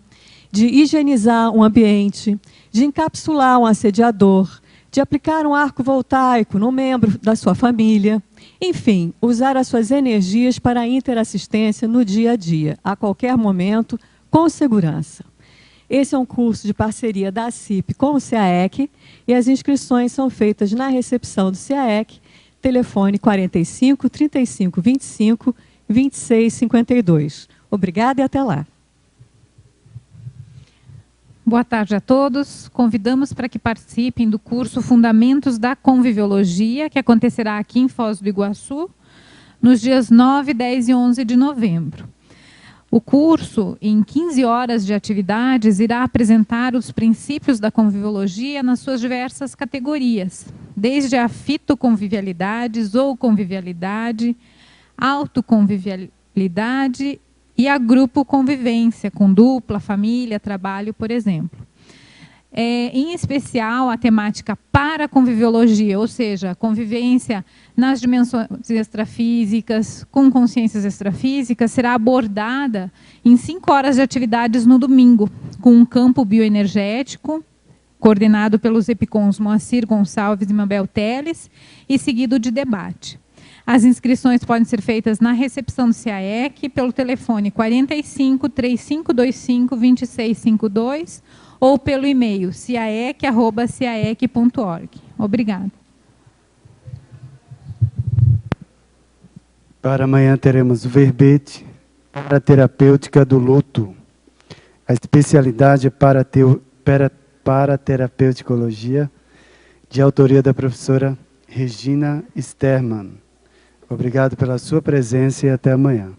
de higienizar um ambiente, de encapsular um assediador, de aplicar um arco voltaico no membro da sua família, enfim, usar as suas energias para a interassistência no dia a dia, a qualquer momento, com segurança. Esse é um curso de parceria da CIP com o CEAEC e as inscrições são feitas na recepção do CEAEC, telefone 45 35 25 26 52. Obrigada e até lá. Boa tarde a todos. Convidamos para que participem do curso Fundamentos da Conviviologia, que acontecerá aqui em Foz do Iguaçu, nos dias 9, 10 e 11 de novembro. O curso, em 15 horas de atividades, irá apresentar os princípios da conviviologia nas suas diversas categorias, desde a fitoconvivialidade, zooconvivialidade, autoconvivialidade e a grupo convivência, com dupla, família, trabalho, por exemplo. Em especial, a temática para conviviologia, ou seja, convivência nas dimensões extrafísicas, com consciências extrafísicas, será abordada em 5 horas de atividades no domingo, com um campo bioenergético, coordenado pelos EPICONs Moacir Gonçalves e Mabel Teles, e seguido de debate. As inscrições podem ser feitas na recepção do CEAEC pelo telefone 45 3525 2652 ou pelo e-mail ciaec@ciaec.org. Obrigada. Para amanhã teremos o verbete para a terapêutica do luto. A especialidade é para terapeuticologia, de autoria da professora Regina Sterman. Obrigado pela sua presença e até amanhã.